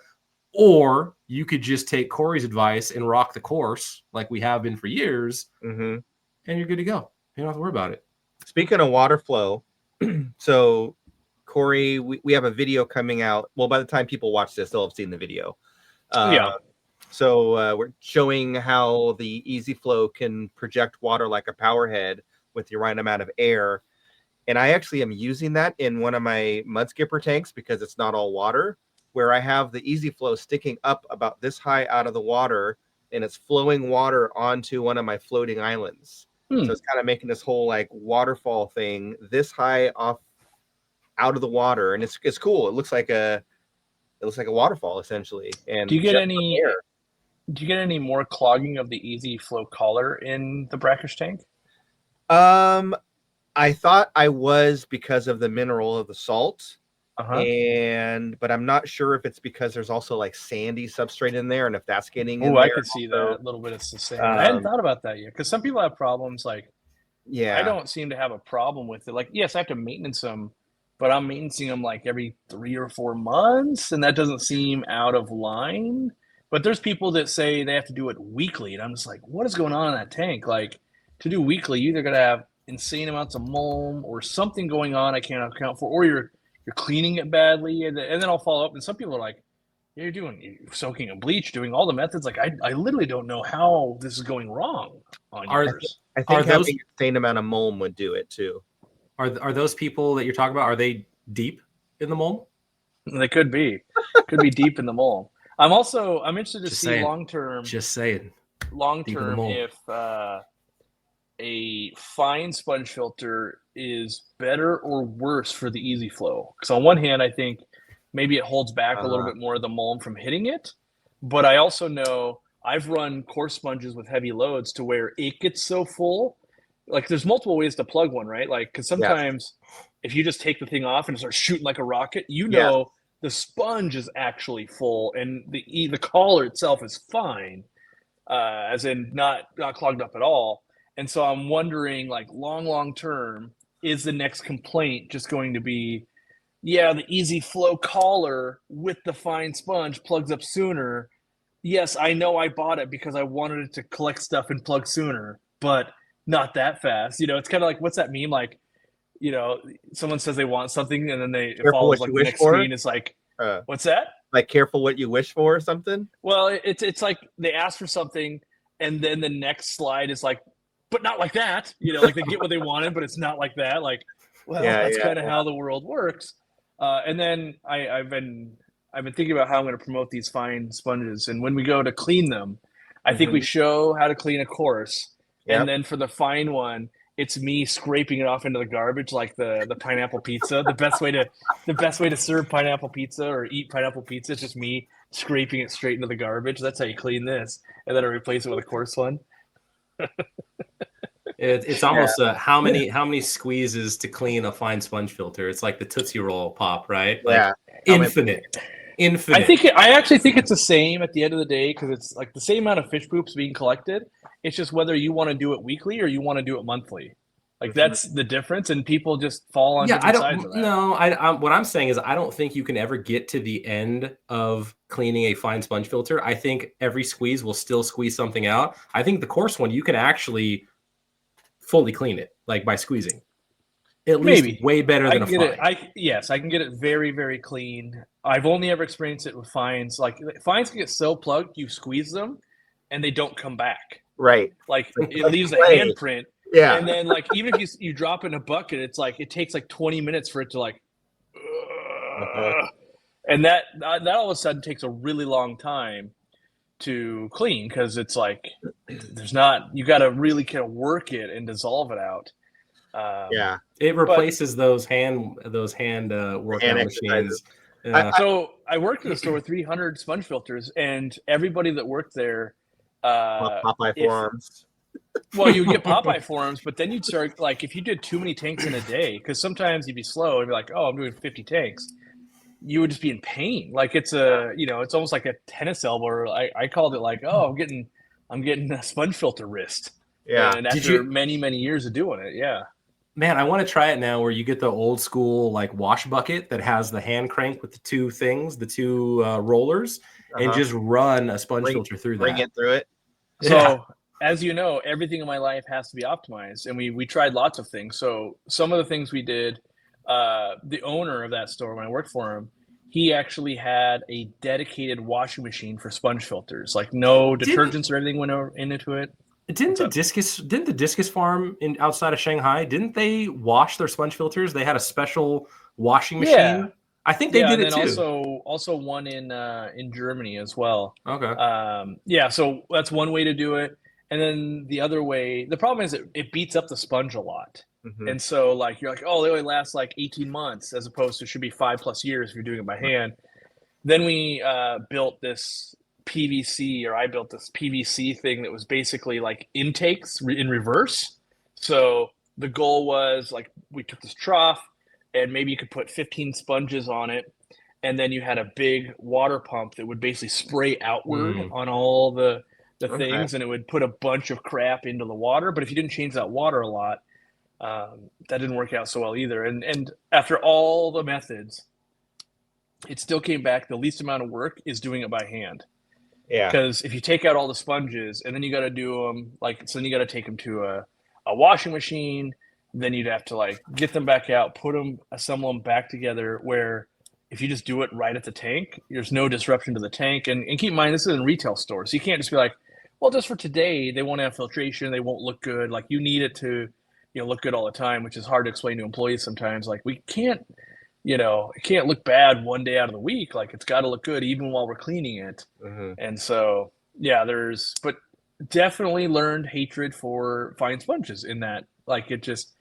Or you could just take Cory's advice and rock the Coarse like we have been for years, and you're good to go. You don't have to worry about it. Speaking of water flow, so Cory, we have a video coming out. Well, by the time people watch this, they'll have seen the video. So we're showing how the Easy Flow can project water like a power head with the right amount of air. And I actually am using that in one of my mud skipper tanks because it's not all water, where I have the Easy Flow sticking up about this high out of the water, and it's flowing water onto one of my floating islands. So it's kind of making this whole like waterfall thing this high off out of the water, and it's cool. It looks like a waterfall essentially. And do you get any more clogging of the Easy Flow collar in the Brackish tank? I thought I was because of the mineral of the salt. But I'm not sure if it's because there's also like sandy substrate in there, and if that's getting in there. I could see that a little bit of sustain. I hadn't thought about that yet, because some people have problems. Like, I don't seem to have a problem with it. Like, yes, I have to maintenance them, but I'm maintaining them like every 3 or 4 months, and that doesn't seem out of line. But there's people that say they have to do it weekly, and I'm just like, what is going on in that tank? Like, to do weekly, you either got to have insane amounts of mulm or something going on I can't account for, or you're cleaning it badly, and then I'll follow up. And some people are like, you're soaking in bleach, doing all the methods. Like, I literally don't know how this is going wrong on yours. I think having the same amount of mulm would do it too. Are those people that you're talking about, are they deep in the mulm? They could be. Could be deep in the mulm. I'm interested to see long term. Just saying. Long term, if a fine sponge filter is better or worse for the Easy Flow. Because on one hand, I think maybe it holds back a little bit more of the mulm from hitting it. But I also know I've run coarse sponges with heavy loads to where it gets so full. Like, there's multiple ways to plug one, right? Like, because sometimes if you just take the thing off and start shooting like a rocket, the sponge is actually full, and the collar itself is fine, as in not clogged up at all. And so I'm wondering, like, long term, is the next complaint just going to be, the Easy Flow collar with the fine sponge plugs up sooner. Yes, I know I bought it because I wanted it to collect stuff and plug sooner, but not that fast. It's kind of like, what's that meme? Like, someone says they want something, and then it follows like the next screen. It's like, what's that? Like, careful what you wish for or something? Well, it's like they ask for something, and then the next slide is like, but not like that. Like, they get what they wanted, but it's not like that. Like, well, that's kind of how the world works. And then I've been thinking about how I'm going to promote these fine sponges. And when we go to clean them, I think we show how to clean a Coarse. And then for the fine one, it's me scraping it off into the garbage, like the pineapple pizza. The best way to serve pineapple pizza or eat pineapple pizza is just me scraping it straight into the garbage. That's how you clean this. And then I replace it with a Coarse one. It's almost how many squeezes to clean a fine sponge filter? It's like the Tootsie Roll pop, right? Like, infinite. I actually think it's the same at the end of the day, because it's like the same amount of fish poops being collected. It's just whether you want to do it weekly or you want to do it monthly. Like, that's the difference, and people just fall on different sides of that. No, what I'm saying is I don't think you can ever get to the end of cleaning a fine sponge filter. I think every squeeze will still squeeze something out. I think the Coarse one, you can actually fully clean it, like by squeezing. At least way better than a fine. I can get it very, very clean. I've only ever experienced it with fines. Like, fines can get so plugged, you squeeze them, and they don't come back. Right. Like, it leaves a handprint. Yeah. And then, like, even if you drop it in a bucket, it's like it takes like 20 minutes for it to like, and that all of a sudden takes a really long time. to clean because it's like there's not, you got to really kind of work it and dissolve it out. Yeah, it replaces those hand workout Hand machines. exercises. So I worked at a store with 300 sponge filters, and everybody that worked there, Popeye forearms. well, you would get Popeye forearms, but then you'd start, like, if you did too many tanks in a day, because sometimes you'd be slow and be like, oh, I'm doing 50 tanks. You would just be in pain. Like it's it's almost like a tennis elbow. Or I called it like, oh, I'm getting a sponge filter wrist. Yeah. And after many, many years of doing it, yeah. Man, I want to try it now where you get the old school like wash bucket that has the hand crank with the two rollers and just run a sponge filter through that. Bring it through it. So as you know, everything in my life has to be optimized. And we tried lots of things. So some of the things we did, the owner of that store, when I worked for him, he actually had a dedicated washing machine for sponge filters. Like no detergents or anything went into it. Didn't the discus farm outside of Shanghai, didn't they wash their sponge filters? They had a special washing machine. Yeah. I think they did it too. Also one in Germany as well. Okay. So that's one way to do it. And then the other way, the problem is it beats up the sponge a lot. Mm-hmm. And so like you're like, oh, they only last like 18 months as opposed to should be 5+ years if you're doing it by hand. Then we built this PVC, or I built this PVC thing that was basically like intakes in reverse. So the goal was like we took this trough and maybe you could put 15 sponges on it. And then you had a big water pump that would basically spray outward on all the things, and it would put a bunch of crap into the water. But if you didn't change that water a lot, that didn't work out so well either. And after all the methods, it still came back. The least amount of work is doing it by hand. Yeah. Because if you take out all the sponges and then you got to do them then you got to take them to a washing machine. Then you'd have to like get them back out, assemble them back together. Where if you just do it right at the tank, there's no disruption to the tank. And keep in mind, this is in retail stores. So you can't just be like, well, just for today, they won't have filtration. They won't look good. Like you need it to, look good all the time, which is hard to explain to employees sometimes. Like we can't, it can't look bad one day out of the week. Like it's got to look good even while we're cleaning it. Mm-hmm. And so, but definitely learned hatred for fine sponges in that. Like it just,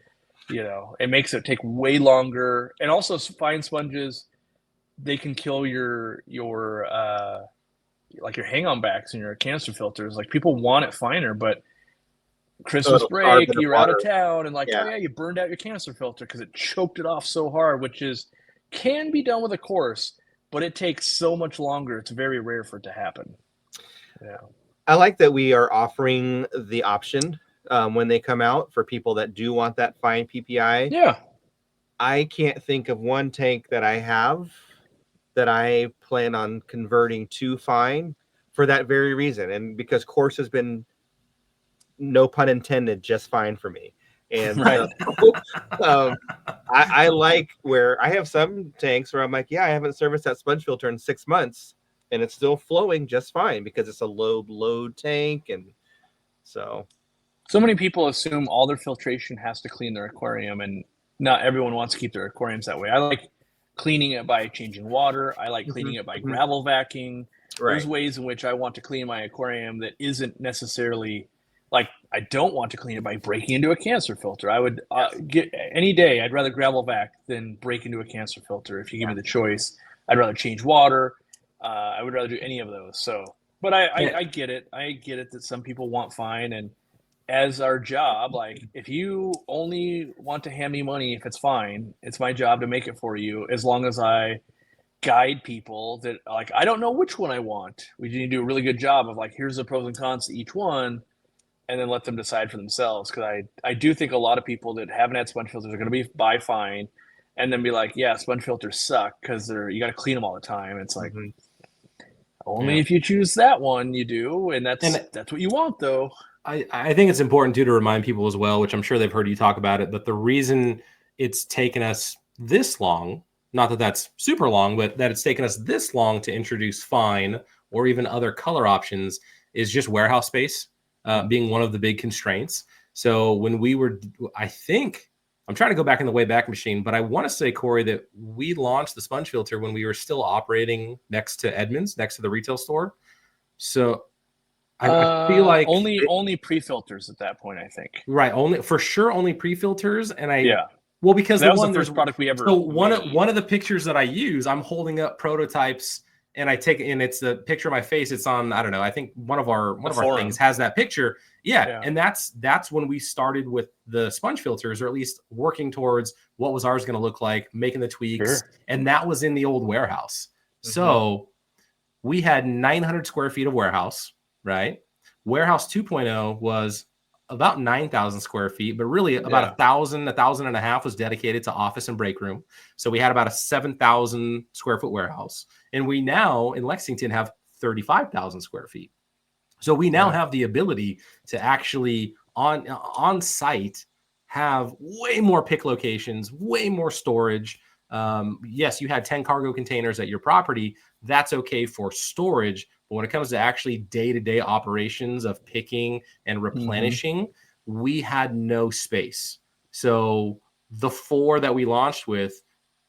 it makes it take way longer. And also fine sponges, they can kill your hang-on backs and your cancer filters. Like people want it finer, but Christmas break, you're out of town, and you burned out your cancer filter because it choked it off so hard, which can be done with a Coarse, but it takes so much longer. It's very rare for it to happen. Yeah, I like that we are offering the option when they come out for people that do want that fine PPI. Yeah, I can't think of one tank that I have that I plan on converting to fine for that very reason, and because Coarse has been, no pun intended, just fine for me. And I like where I have some tanks where I'm like, I haven't serviced that sponge filter in 6 months and it's still flowing just fine because it's a low load tank. And so many people assume all their filtration has to clean their aquarium, and not everyone wants to keep their aquariums that way. I like cleaning it by changing water. I like cleaning it by gravel vacuuming. Right. There's ways in which I want to clean my aquarium that isn't necessarily like, I don't want to clean it by breaking into a cancer filter. I would get any day. I'd rather gravel vac than break into a cancer filter. If you give me the choice, I'd rather change water. I would rather do any of those. So, but I get it. I get it that some people want fine. And as our job, like if you only want to hand me money, if it's fine, it's my job to make it for you. As long as I guide people that like, I don't know which one I want. We need to do a really good job of like, here's the pros and cons to each one. And then let them decide for themselves. Because I do think a lot of people that haven't had sponge filters are going to buy fine and then be like, yeah, sponge filters suck because you got to clean them all the time. It's like, only if you choose that one you do. And that's what you want, though. I think it's important, too, to remind people as well, which I'm sure they've heard you talk about it, but the reason it's taken us this long, not that that's super long, but that it's taken us this long to introduce fine or even other color options is just warehouse space. Being one of the big constraints. So when we were, I think, I'm trying to go back in the Wayback Machine, but I want to say, Cory, that we launched the sponge filter when we were still operating next to Edmonds, next to the retail store. So I feel like only pre-filters at that point, I think. Right, only pre-filters, and Yeah. Well, because that was the first product we ever. So one of the pictures that I use, I'm holding up prototypes, and it's the picture of my face. It's on, I don't know, I think one of our things has that picture. Yeah. And that's when we started with the sponge filters, or at least working towards what was ours going to look like, making the tweaks, and that was in the old warehouse. Mm-hmm. So we had 900 square feet of warehouse, right? Warehouse 2.0 was about 9,000 square feet, but really about 1,000 and a half was dedicated to office and break room. So we had about a 7,000 square foot warehouse. And we now in Lexington have 35,000 square feet. So we now have the ability to actually on site have way more pick locations, way more storage. Yes, you had 10 cargo containers at your property. That's okay for storage. But when it comes to actually day-to-day operations of picking and replenishing, we had no space. So the 4 that we launched with,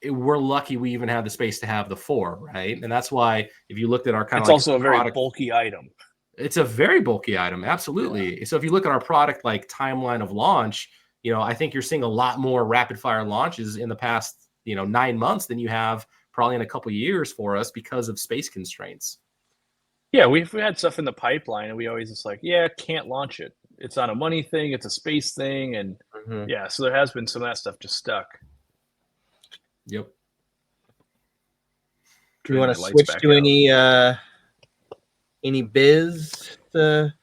we're lucky we even had the space to have the 4, right? And that's why if you looked at our kind of, it's also a very bulky item. It's a very bulky item, absolutely. Yeah. So if you look at our product like timeline of launch, I think you're seeing a lot more rapid fire launches in the past 9 months than you have probably in a couple of years for us because of space constraints. Yeah, we've had stuff in the pipeline, and we always just can't launch it. It's not a money thing; it's a space thing, and so there has been some of that stuff just stuck. Yep. Do you want to switch to any biz to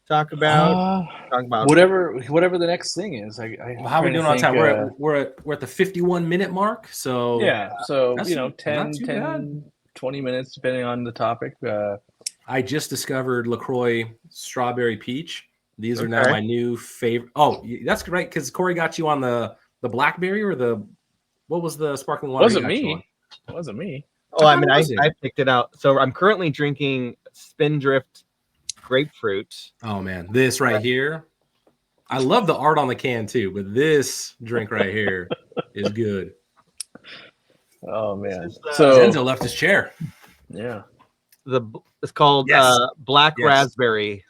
talk about? Whatever the next thing is. How are we doing on time? We're at the 51-minute mark. So 10, 20 minutes depending on the topic. I just discovered LaCroix Strawberry Peach. These are now my new favorite. Oh, that's right, because Cory got you on the blackberry, or what was the sparkling water? Wasn't me. Oh, I mean, I picked it out. So I'm currently drinking Spindrift grapefruit. Oh man, this right here. I love the art on the can too, but this drink right here is good. Oh man! So Zenzo left his chair. Yeah, it's called Black Raspberry.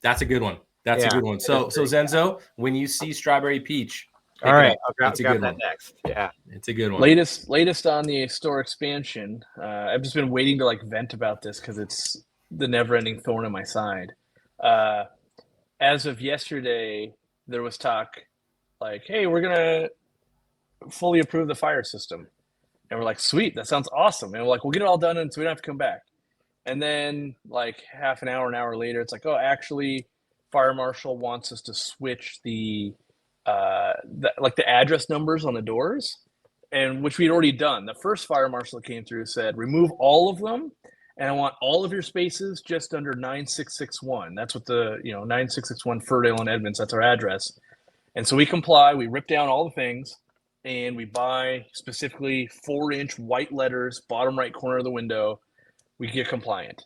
That's a good one. That's a good one. So Zenzo, when you see Strawberry Peach, all right, I'll grab that next. Yeah, it's a good one. Latest on the store expansion. I've just been waiting to vent about this because it's the never-ending thorn in my side. As of yesterday, there was talk hey, we're gonna fully approve the fire system. And we're like, sweet, that sounds awesome. And we're like, we'll get it all done, and so we don't have to come back. And then half an hour later, it's oh, actually, Fire Marshal wants us to switch the address numbers on the doors, and which we'd already done. The first Fire Marshal that came through said, remove all of them, and I want all of your spaces just under 9661. That's what the 9661 Furdale and Edmonds. That's our address. And so we comply. We rip down all the things. And we buy specifically 4-inch white letters, bottom right corner of the window. We get compliant.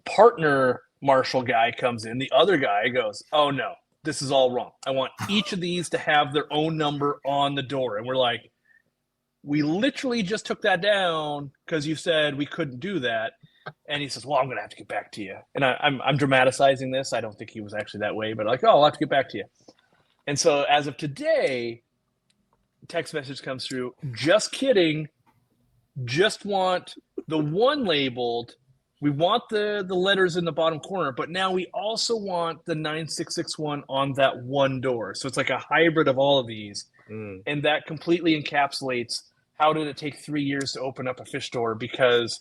Partner Marshal guy comes in. The other guy goes, oh, no, this is all wrong. I want each of these to have their own number on the door. And we're like, we literally just took that down because you said we couldn't do that. And he says, well, I'm going to have to get back to you. And I'm dramatizing this. I don't think he was actually that way, but I'll have to get back to you. And so as of today, text message comes through, just kidding, just want the one labeled. We want the letters in the bottom corner, but now we also want the 9661 on that one door. So it's a hybrid of all of these. And that completely encapsulates how did it take 3 years to open up a fish store, because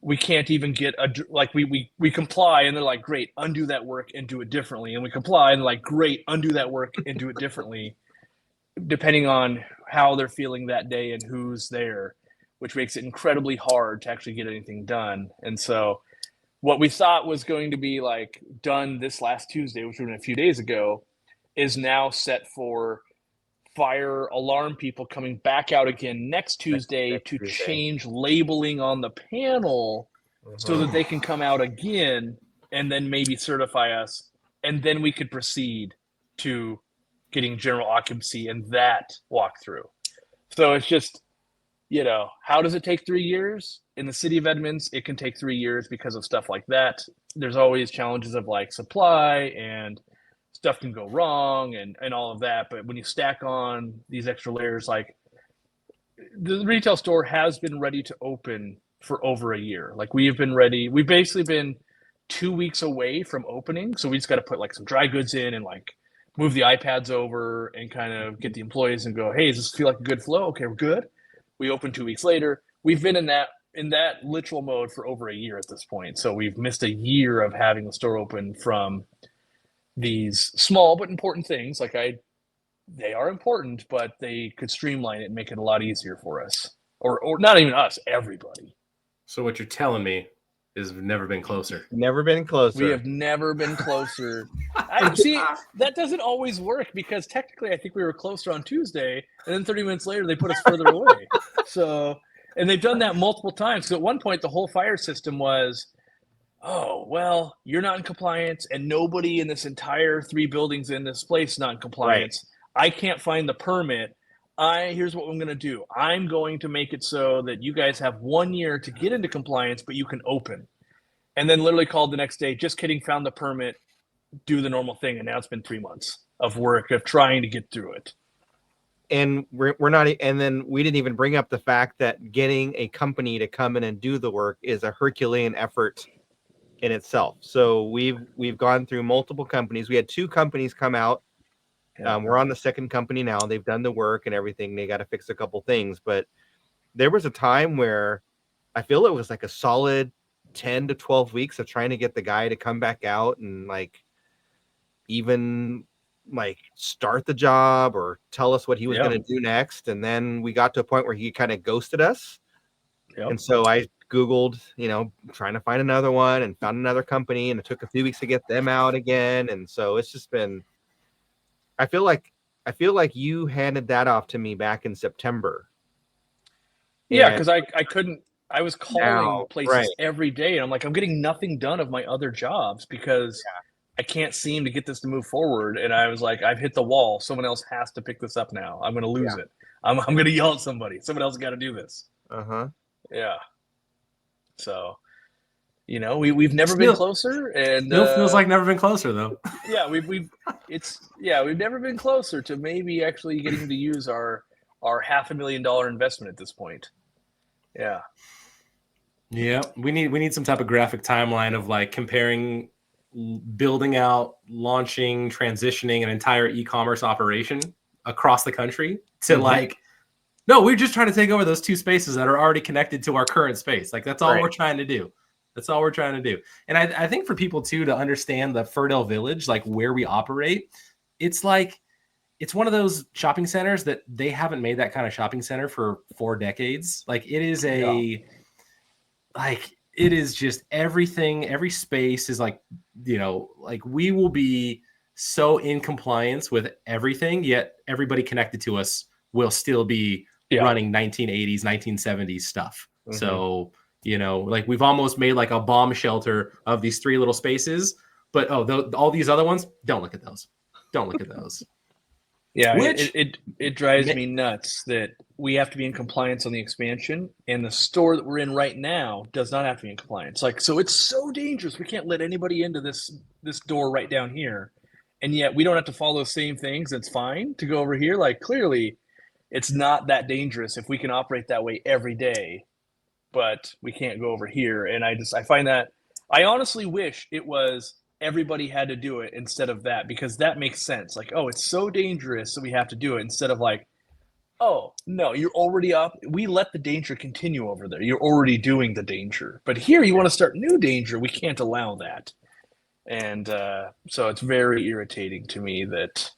we can't even get we comply, and they're like, great, undo that work and do it differently. And we comply, and great, undo that work and do it differently, depending on how they're feeling that day and who's there, which makes it incredibly hard to actually get anything done. And so what we thought was going to be done this last Tuesday, which was a few days ago, is now set for fire alarm people coming back out again next Tuesday to change labeling on the panel so that they can come out again and then maybe certify us. And then we could proceed to getting general occupancy and that walkthrough. So it's just, how does it take 3 years? in the city of Edmonds, it can take 3 years because of stuff like that. There's always challenges of like supply and stuff can go wrong and all of that. But when you stack on these extra layers, like the retail store has been ready to open for over a year. Like we have been ready. We've basically been 2 weeks away from opening. So we just got to put like some dry goods in and like move the iPads over and kind of get the employees and go, hey, does this feel like a good flow? Okay, we're good. We open 2 weeks later. We've been in that literal mode for over a year at this point. So we've missed a year of having the store open from these small but important things. Like they are important, but they could streamline it and make it a lot easier for us. Or not even us, everybody. So what you're telling me is we've never been closer. Never been closer. We have never been closer. I see that doesn't always work because technically I think we were closer on Tuesday, and then 30 minutes later they put us further away. So, and they've done that multiple times. So at one point the whole fire system was, oh, well, you're not in compliance, and nobody in this entire 3 buildings in this place is not in compliance. Right. I can't find the permit. Here's what I'm going to do. I'm going to make it so that you guys have 1 year to get into compliance, but you can open. And then literally called the next day, just kidding, found the permit, do the normal thing. And now it's been 3 months of work of trying to get through it. And we're not, and then we didn't even bring up the fact that getting a company to come in and do the work is a Herculean effort in itself. So we've gone through multiple companies. We had 2 companies come out. We're on the second company now. They've done the work and everything. They got to fix a couple things. But there was a time where I feel it was like a solid 10 to 12 weeks of trying to get the guy to come back out and like even like start the job or tell us what he was going to do next. And then we got to a point where he kind of ghosted us. Yep. And so I Googled, trying to find another one and found another company, and it took a few weeks to get them out again. And so it's just been, I feel like you handed that off to me back in September. Yeah, because I couldn't. I was calling places every day, and I'm like, I'm getting nothing done of my other jobs because I can't seem to get this to move forward. And I was like, I've hit the wall. Someone else has to pick this up now. I'm going to lose it. I'm going to yell at somebody. Someone else got to do this. Yeah. So, we've never been closer, and still feels like never been closer though. Yeah, we've never been closer to maybe actually getting to use our $500,000 investment at this point. Yeah. Yeah, we need some type of graphic timeline of like comparing building out, launching, transitioning an entire e-commerce operation across the country to like, no, we're just trying to take over those 2 spaces that are already connected to our current space. Like that's all we're trying to do. That's all we're trying to do. And I think for people too, to understand the Furdale Village, like where we operate, it's like, it's one of those shopping centers that they haven't made that kind of shopping center for 4 decades. Like it is it is just everything. Every space is like, like we will be so in compliance with everything, yet everybody connected to us will still be running 1980s, 1970s stuff. So, like we've almost made like a bomb shelter of these 3 little spaces, but all these other ones, don't look at those. Don't look at those. Yeah, it drives me nuts that we have to be in compliance on the expansion, and the store that we're in right now does not have to be in compliance. Like, so it's so dangerous. We can't let anybody into this door right down here, and yet we don't have to follow the same things. It's fine to go over here. Like, clearly, it's not that dangerous if we can operate that way every day, but we can't go over here. And I find that I honestly wish it was everybody had to do it instead of that, because that makes sense. Like, oh, it's so dangerous, so we have to do it, instead of like, oh, no, you're already up. We let the danger continue over there. You're already doing the danger. But here you want to start new danger. We can't allow that. And so it's very irritating to me that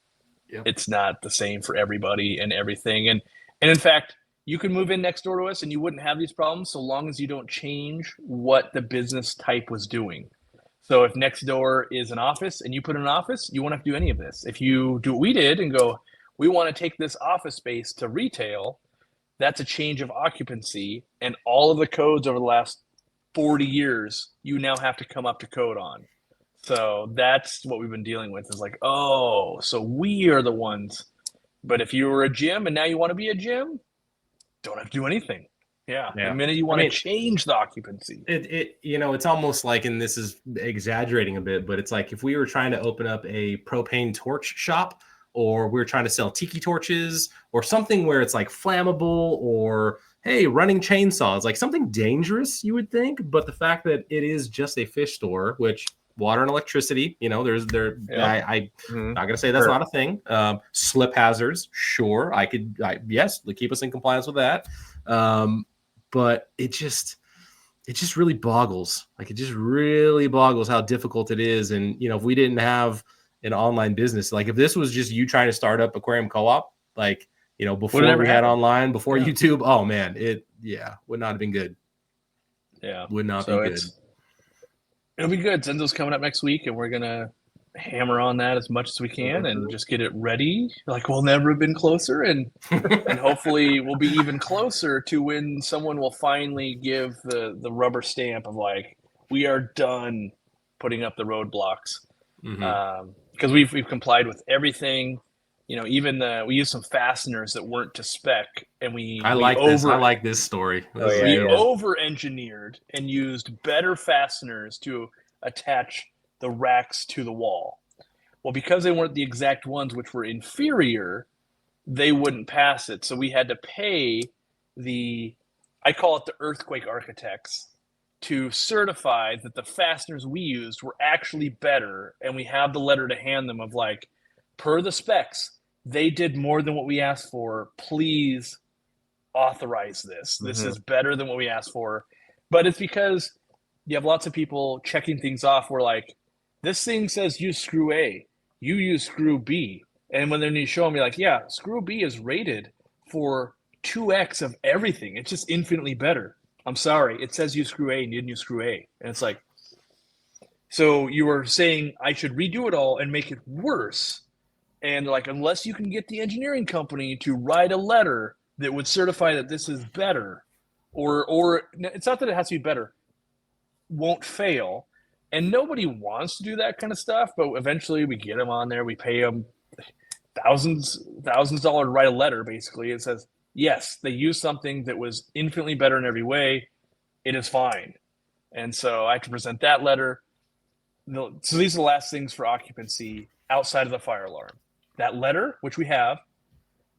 it's not the same for everybody and everything. And in fact, you can move in next door to us and you wouldn't have these problems so long as you don't change what the business type was doing. So if next door is an office and you put in an office, you won't have to do any of this. If you do what we did and go, we want to take this office space to retail, that's a change of occupancy. And all of the codes over the last 40 years, you now have to come up to code on. So that's what we've been dealing with, is like, oh, so we are the ones. But if you were a gym and now you want to be a gym, don't have to do anything. Yeah. Yeah. The minute you want I to mean, change the occupancy. It's almost like, and this is exaggerating a bit, but it's like if we were trying to open up a propane torch shop, or we were trying to sell tiki torches, or something where it's like flammable, or hey, running chainsaws, like something dangerous, you would think. But the fact that it is just a fish store, which water and electricity, I'm not gonna say that's not a thing. Slip hazards, sure, yes, keep us in compliance with that. But it just really boggles. Like, it just really boggles how difficult it is. And, if we didn't have an online business, like if this was just you trying to start up Aquarium Co-op, like, before we had online, before YouTube, oh man, would not have been good. Yeah. Would not be good. It'll be good. Zenzo's coming up next week, and we're going to hammer on that as much as we can and just get it ready. Like, we'll never have been closer, and hopefully we'll be even closer to when someone will finally give the rubber stamp of like, we are done putting up the roadblocks. Because we've complied with everything. Even we used some fasteners that weren't to spec, and I like this story. We over-engineered and used better fasteners to attach the racks to the wall. Well, because they weren't the exact ones, which were inferior, they wouldn't pass it. So we had to pay I call it the earthquake architects, to certify that the fasteners we used were actually better. And we have the letter to hand them of like, per the specs, they did more than what we asked for. Please authorize this. This is better than what we asked for. But it's because you have lots of people checking things off. We're like, this thing says use screw A, you use screw B. And when then you show them, you're like, yeah, screw B is rated for 2x of everything. It's just infinitely better. I'm sorry, it says use screw A and you didn't use screw A. And it's like, so you were saying I should redo it all and make it worse. And like, unless you can get the engineering company to write a letter that would certify that this is better, or it's not that it has to be better, won't fail. And nobody wants to do that kind of stuff, but eventually we get them on there. We pay them thousands of dollars to write a letter. Basically, it says, yes, they used something that was infinitely better in every way. It is fine. And so I have to present that letter. So these are the last things for occupancy outside of the fire alarm. That letter, which we have,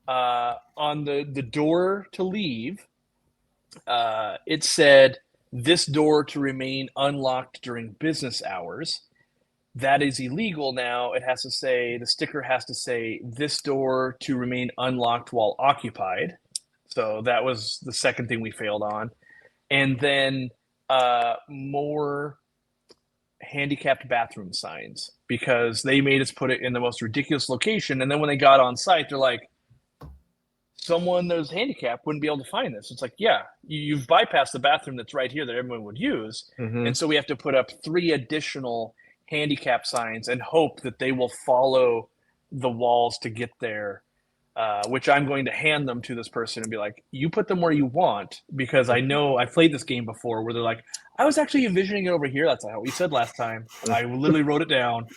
on the door to leave, it said, this door to remain unlocked during business hours. That is illegal now. It has to say, the sticker has to say, this door to remain unlocked while occupied. So that was the second thing we failed on. And then more handicapped bathroom signs, because they made us put it in the most ridiculous location. And then when they got on site, they're like, someone that was handicapped wouldn't be able to find this. It's like, yeah, you've bypassed the bathroom that's right here that everyone would use. And so we have to put up 3 additional handicap signs and hope that they will follow the walls to get there, which I'm going to hand them to this person and be like, you put them where you want, because I know I've played this game before where they're like, I was actually envisioning it over here. That's not what we said last time. I literally wrote it down.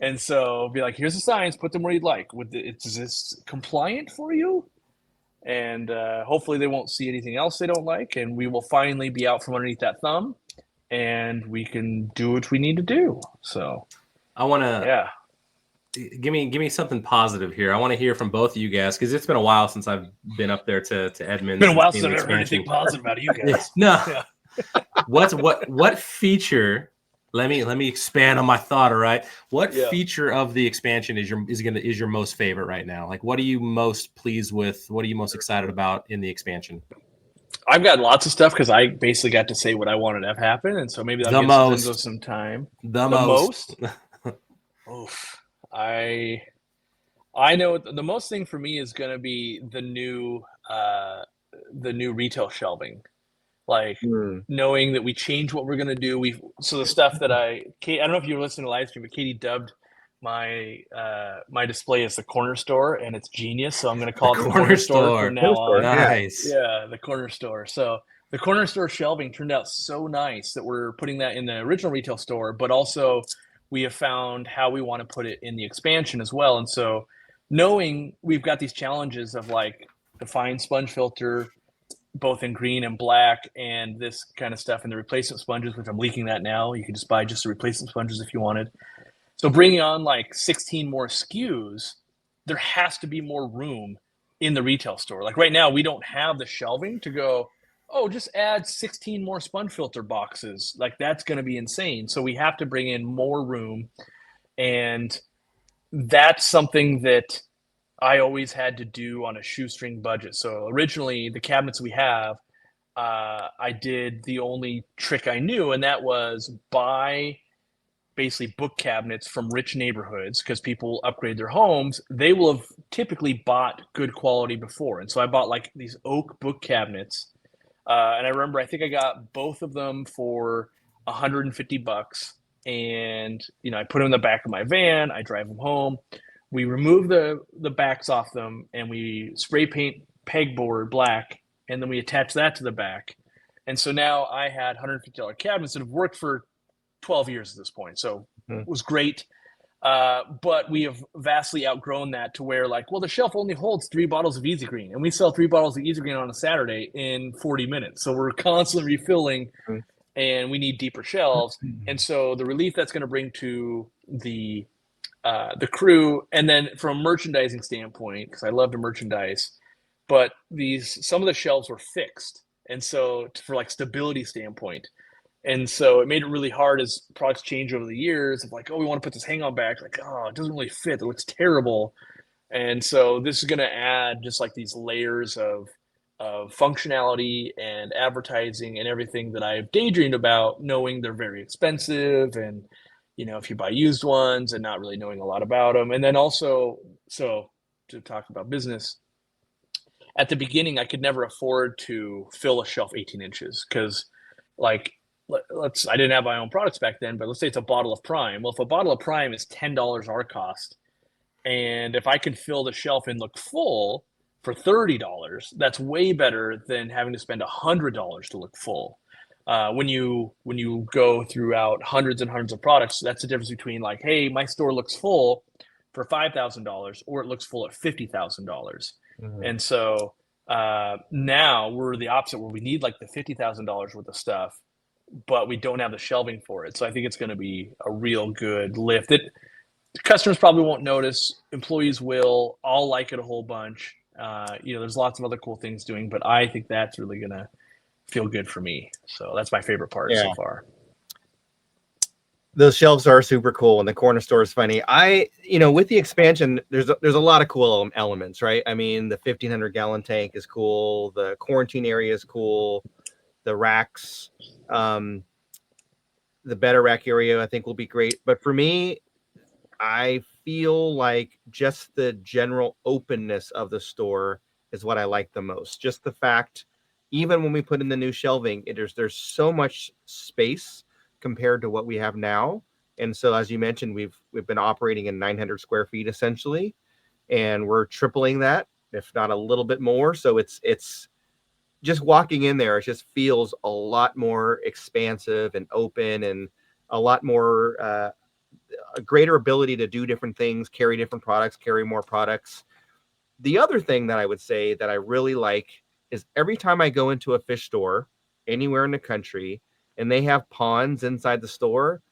And so be like, here's the signs, put them where you'd like. Is this compliant for you? And hopefully they won't see anything else they don't like, and we will finally be out from underneath that thumb, and we can do what we need to do. So I want to give me something positive here. I want to hear from both of you guys, because it's been a while since I've been up there to Edmonds. It's been a while since I've ever heard anything positive out of you guys. No. Yeah. What feature? Let me expand on my thought. All right. What feature of the expansion is your most favorite right now? Like, what are you most pleased with? What are you most excited about in the expansion? I've got lots of stuff because I basically got to say what I wanted to have happen, and so maybe that'll give Zenzo some time. The most. Oof. I know the most thing for me is going to be the new retail shelving. Like knowing that we change what we're going to do. So the stuff that I don't know if you were listening to live stream, but Katie dubbed my display as the corner store, and it's genius. So I'm going to call it the corner store from now on. Nice. Yeah, the corner store. So the corner store shelving turned out so nice that we're putting that in the original retail store, but also we have found how we want to put it in the expansion as well. And so knowing we've got these challenges of like the fine sponge filter, both in green and black, and this kind of stuff, and the replacement sponges, which I'm leaking that now. You can just buy just the replacement sponges if you wanted. So bringing on like 16 more SKUs, there has to be more room in the retail store. Like right now, we don't have the shelving to go, oh, just add 16 more sponge filter boxes. Like that's going to be insane. So we have to bring in more room. And that's something that I always had to do on a shoestring budget. So originally, the cabinets we have, I did the only trick I knew, and that was buy basically book cabinets from rich neighborhoods, because people upgrade their homes. They will have typically bought good quality before. And so I bought like these oak book cabinets. And I remember, I think I got both of them for $150. And, you know, I put them in the back of my van. I drive them home. We remove the backs off them, and we spray paint pegboard black, and then we attach that to the back. And so now I had $150 cabinets that have worked for 12 years at this point. So it was great. But we have vastly outgrown that to where, like, well, the shelf only holds 3 bottles of Easy Green, and we sell 3 bottles of Easy Green on a Saturday in 40 minutes. So we're constantly refilling, and we need deeper shelves. And so the relief that's going to bring to the crew, and then from a merchandising standpoint, because I love to merchandise, but some of the shelves were fixed, and so for like stability standpoint. And so it made it really hard as products change over the years of like, oh, we want to put this hang on back. Like, oh, it doesn't really fit. It looks terrible. And so this is going to add just like these layers of functionality and advertising and everything that I've daydreamed about, knowing they're very expensive. And, you know, if you buy used ones and not really knowing a lot about them. And then also, so to talk about business, at the beginning, I could never afford to fill a shelf 18 inches because, like, I didn't have my own products back then, but let's say it's a bottle of Prime. Well, if a bottle of Prime is $10 our cost, and if I can fill the shelf and look full for $30, that's way better than having to spend $100 to look full. When you go throughout hundreds and hundreds of products, that's the difference between like, hey, my store looks full for $5,000, or it looks full at $50,000. And so now we're the opposite, where we need like the $50,000 worth of stuff, but we don't have the shelving for it. So I think it's going to be a real good lift that customers probably won't notice. Employees will. I'll like it a whole bunch. You know, there's lots of other cool things doing, but I think that's really going to feel good for me. So that's my favorite part so far. Those shelves are super cool, and the corner store is funny. With the expansion, there's a lot of cool elements, right? I mean, the 1,500 gallon tank is cool. The quarantine area is cool. The racks, the better rack area, I think will be great. But for me, I feel like just the general openness of the store is what I like the most. Just the fact, even when we put in the new shelving, there's so much space compared to what we have now. And so, as you mentioned, we've been operating in 900 square feet essentially, and we're tripling that, if not a little bit more. So it's just walking in there, it just feels a lot more expansive and open, and a lot more a greater ability to do different things, carry different products, carry more products. The other thing that I would say that I really like is every time I go into a fish store anywhere in the country and they have ponds inside the store,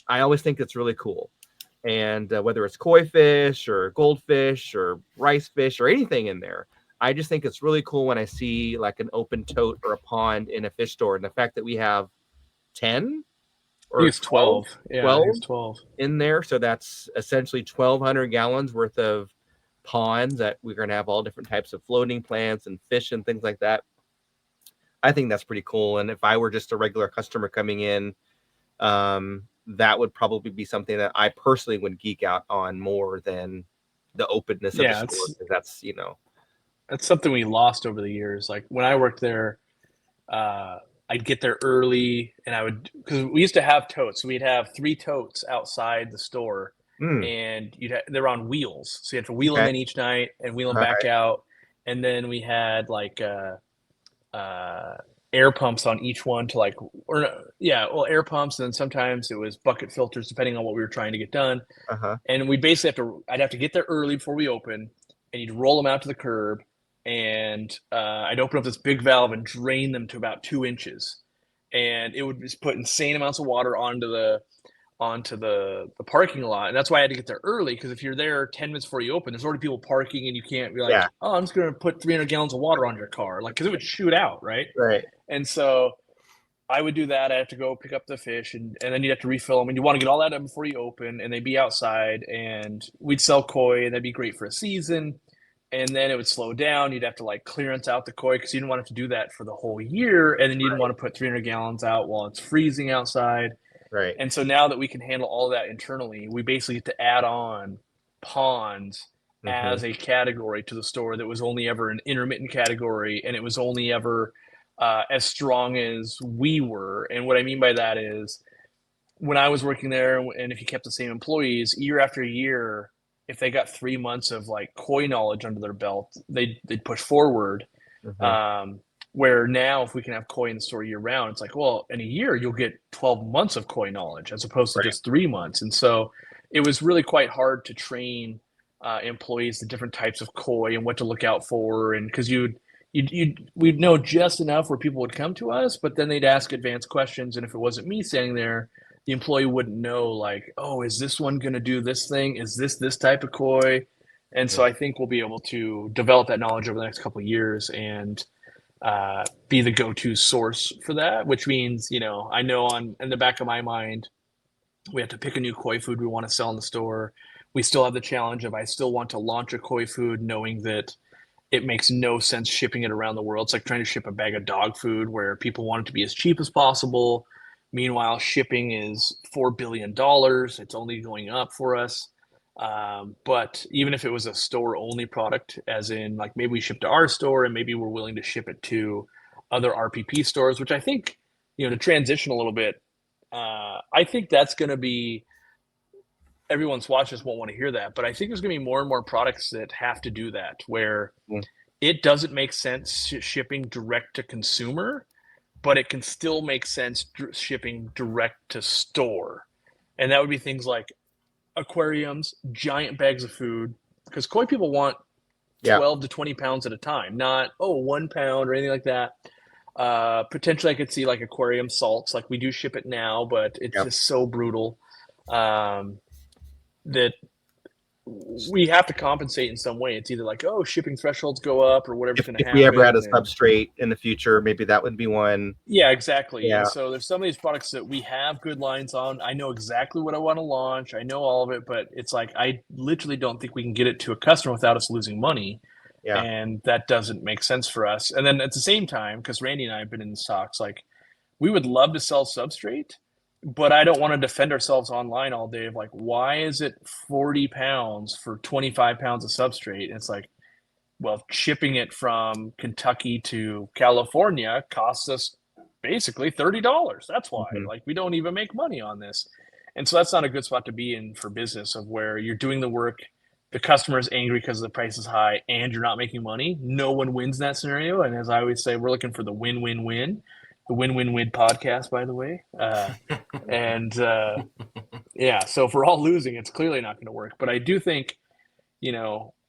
I always think it's really cool. And whether it's koi fish or goldfish or rice fish or anything in there, I just think it's really cool when I see like an open tote or a pond in a fish store. And the fact that we have 10 or 12, yeah, 12 in there. So that's essentially 1,200 gallons worth of ponds that we're going to have all different types of floating plants and fish and things like that. I think that's pretty cool. And if I were just a regular customer coming in, that would probably be something that I personally would geek out on more than the openness of the store. That's, that's something we lost over the years. Like when I worked there, I'd get there early, and because we used to have totes. So we'd have 3 totes outside the store, and they're on wheels. So you have to wheel them in each night and wheel them back out. And then we had like air pumps on each one to air pumps. And then sometimes it was bucket filters, depending on what we were trying to get done. And we basically I'd have to get there early before we open, and you'd roll them out to the curb. and I'd open up this big valve and drain them to about 2 inches, and it would just put insane amounts of water onto the parking lot. And that's why I had to get there early, because if you're there 10 minutes before you open, there's already people parking, and you can't be like, oh, I'm just going to put 300 gallons of water on your car, like, because it would shoot out, right? And so I would do that. I have to go pick up the fish, and then you'd have to refill them, and you want to get all that done before you open, and they'd be outside, and we'd sell koi, and that'd be great for a season. And then it would slow down. You'd have to like clearance out the koi, because you didn't want to do that for the whole year. And then you didn't want to put 300 gallons out while it's freezing outside. Right. And so now that we can handle all that internally, we basically get to add on ponds as a category to the store that was only ever an intermittent category, and it was only ever as strong as we were. And what I mean by that is, when I was working there, and if you kept the same employees year after year, if they got 3 months of like koi knowledge under their belt, they'd push forward. Where now, if we can have koi in the store year round, it's like, well, in a year you'll get 12 months of koi knowledge as opposed to just 3 months. And so it was really quite hard to train employees the different types of koi and what to look out for. And because we'd know just enough where people would come to us, but then they'd ask advanced questions. And if it wasn't me standing there, the employee wouldn't know, like, oh, is this one going to do this thing? Is this type of koi? And so I think we'll be able to develop that knowledge over the next couple of years and be the go-to source for that, which means, I know in the back of my mind, we have to pick a new koi food we want to sell in the store. We still have the challenge of, I still want to launch a koi food knowing that it makes no sense shipping it around the world. It's like trying to ship a bag of dog food where people want it to be as cheap as possible. Meanwhile, shipping is $4 billion. It's only going up for us. But even if it was a store-only product, as in like maybe we ship to our store and maybe we're willing to ship it to other RPP stores, which I think, to transition a little bit, I think that's going to be, everyone's watchers won't want to hear that, but I think there's going to be more and more products that have to do that, where it doesn't make sense shipping direct to consumer, but it can still make sense shipping direct to store. And that would be things like aquariums, giant bags of food, because koi people want 12 to 20 pounds at a time, not 1 pound or anything like that. Potentially I could see like aquarium salts, like we do ship it now, but it's just so brutal that we have to compensate in some way. It's either like, shipping thresholds go up or whatever's going to happen. If we ever had a substrate in the future, maybe that would be one. Yeah, exactly. Yeah. And so there's some of these products that we have good lines on. I know exactly what I want to launch. I know all of it, but it's like, I literally don't think we can get it to a customer without us losing money. Yeah. And that doesn't make sense for us. And then at the same time, because Randy and I have been in these talks, like, we would love to sell substrate, but I don't want to defend ourselves online all day of like, why is it 40 pounds for 25 pounds of substrate? And it's like, well, shipping it from Kentucky to California costs us basically $30. That's why. Like, we don't even make money on this. And so that's not a good spot to be in for business, of where you're doing the work, the customer is angry because the price is high, and you're not making money. No one wins in that scenario. And as I always say, we're looking for the win-win-win. The win-win-win podcast, by the way. So if we're all losing, it's clearly not going to work. But I do think,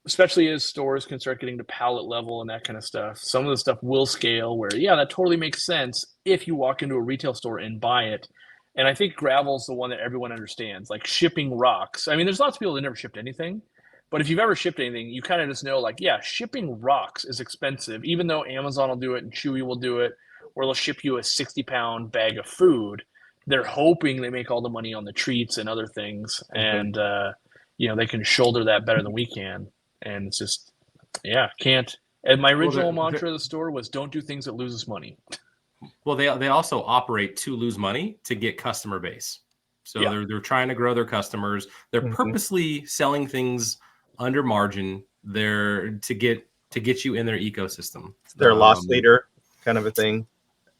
especially as stores can start getting to pallet level and that kind of stuff, some of the stuff will scale where, that totally makes sense if you walk into a retail store and buy it. And I think gravel's the one that everyone understands, like shipping rocks. I mean, there's lots of people that never shipped anything. But if you've ever shipped anything, you kind of just know, like, shipping rocks is expensive, even though Amazon will do it and Chewy will do it, or they'll ship you a 60-pound bag of food. They're hoping they make all the money on the treats and other things. And, they can shoulder that better than we can. And it's just, can't. And my original mantra of the store was, don't do things that lose us money. Well, they also operate to lose money to get customer base. So they're trying to grow their customers. They're purposely selling things under margin there to get you in their ecosystem. It's their loss leader kind of a thing.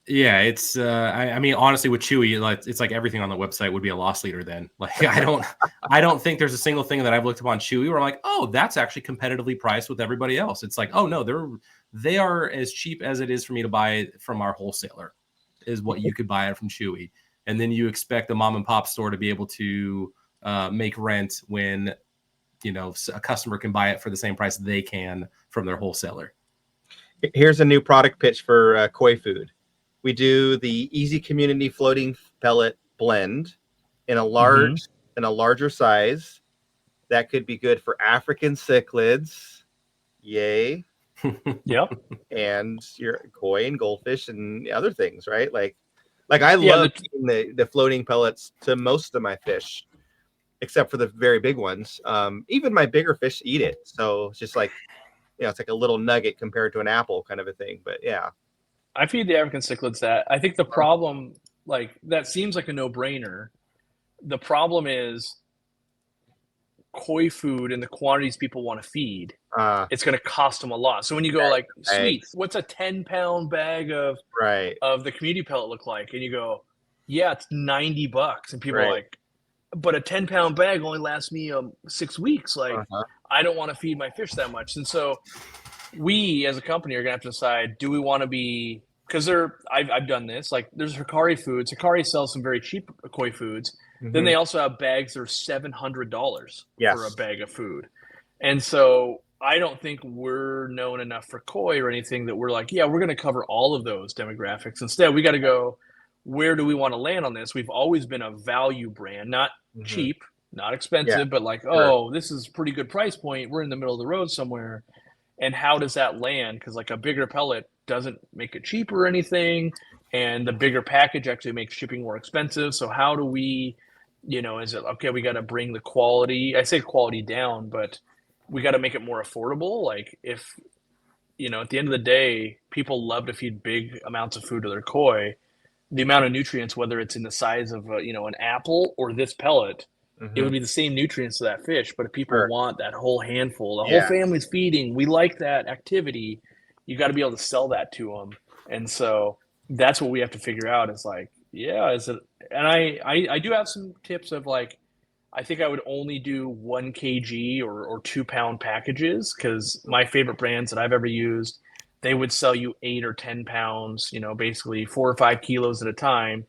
Yeah, it's I mean, honestly, with Chewy, it's like everything on the website would be a loss leader then. Like, I don't think there's a single thing that I've looked upon Chewy where I'm like, oh, that's actually competitively priced with everybody else. It's like, oh no, they are as cheap as it is for me to buy it from our wholesaler, is what you could buy it from Chewy. And then you expect the mom and pop store to be able to make rent when a customer can buy it for the same price they can from their wholesaler. Here's a new product pitch for koi food. We do the Easy Community Floating Pellet Blend in a larger size. That could be good for African cichlids. Yay. Yep. And your koi and goldfish and other things, right? Like I love eating the floating pellets to most of my fish, except for the very big ones. Even my bigger fish eat it. So it's just like, it's like a little nugget compared to an apple kind of a thing. But yeah. I feed the African cichlids that. I think the problem, like, that seems like a no-brainer. The problem is koi food and the quantities people want to feed. It's going to cost them a lot. So when you go like, sweet, what's a 10-pound bag of the community pellet look like? And you go, yeah, it's $90. And people are like, but a 10-pound bag only lasts me 6 weeks. Like, I don't want to feed my fish that much. And so we as a company are going to have to decide, do we want to be, because I've done this, like there's Hikari foods. Hikari sells some very cheap koi foods. Then they also have bags that are $700 for a bag of food. And so I don't think we're known enough for koi or anything that we're like, yeah, we're going to cover all of those demographics. Instead, we got to go, where do we want to land on this? We've always been a value brand, not cheap, not expensive, but like, this is a pretty good price point. We're in the middle of the road somewhere. And how does that land? Because like a bigger pellet doesn't make it cheaper or anything. And the bigger package actually makes shipping more expensive. So how do we, is it, okay, we got to bring the quality, I say quality down, but we got to make it more affordable. Like if, at the end of the day, people love to feed big amounts of food to their koi. The amount of nutrients, whether it's in the size of, an apple or this pellet, it would be the same nutrients to that fish. But if people want that whole handful, the whole family's feeding, we like that activity, you got to be able to sell that to them. And so that's what we have to figure out is like, is it, and I do have some tips of like, I think I would only do 1 kg or 2-pound packages, because my favorite brands that I've ever used, they would sell you 8 or 10 pounds, basically 4 or 5 kilos at a time.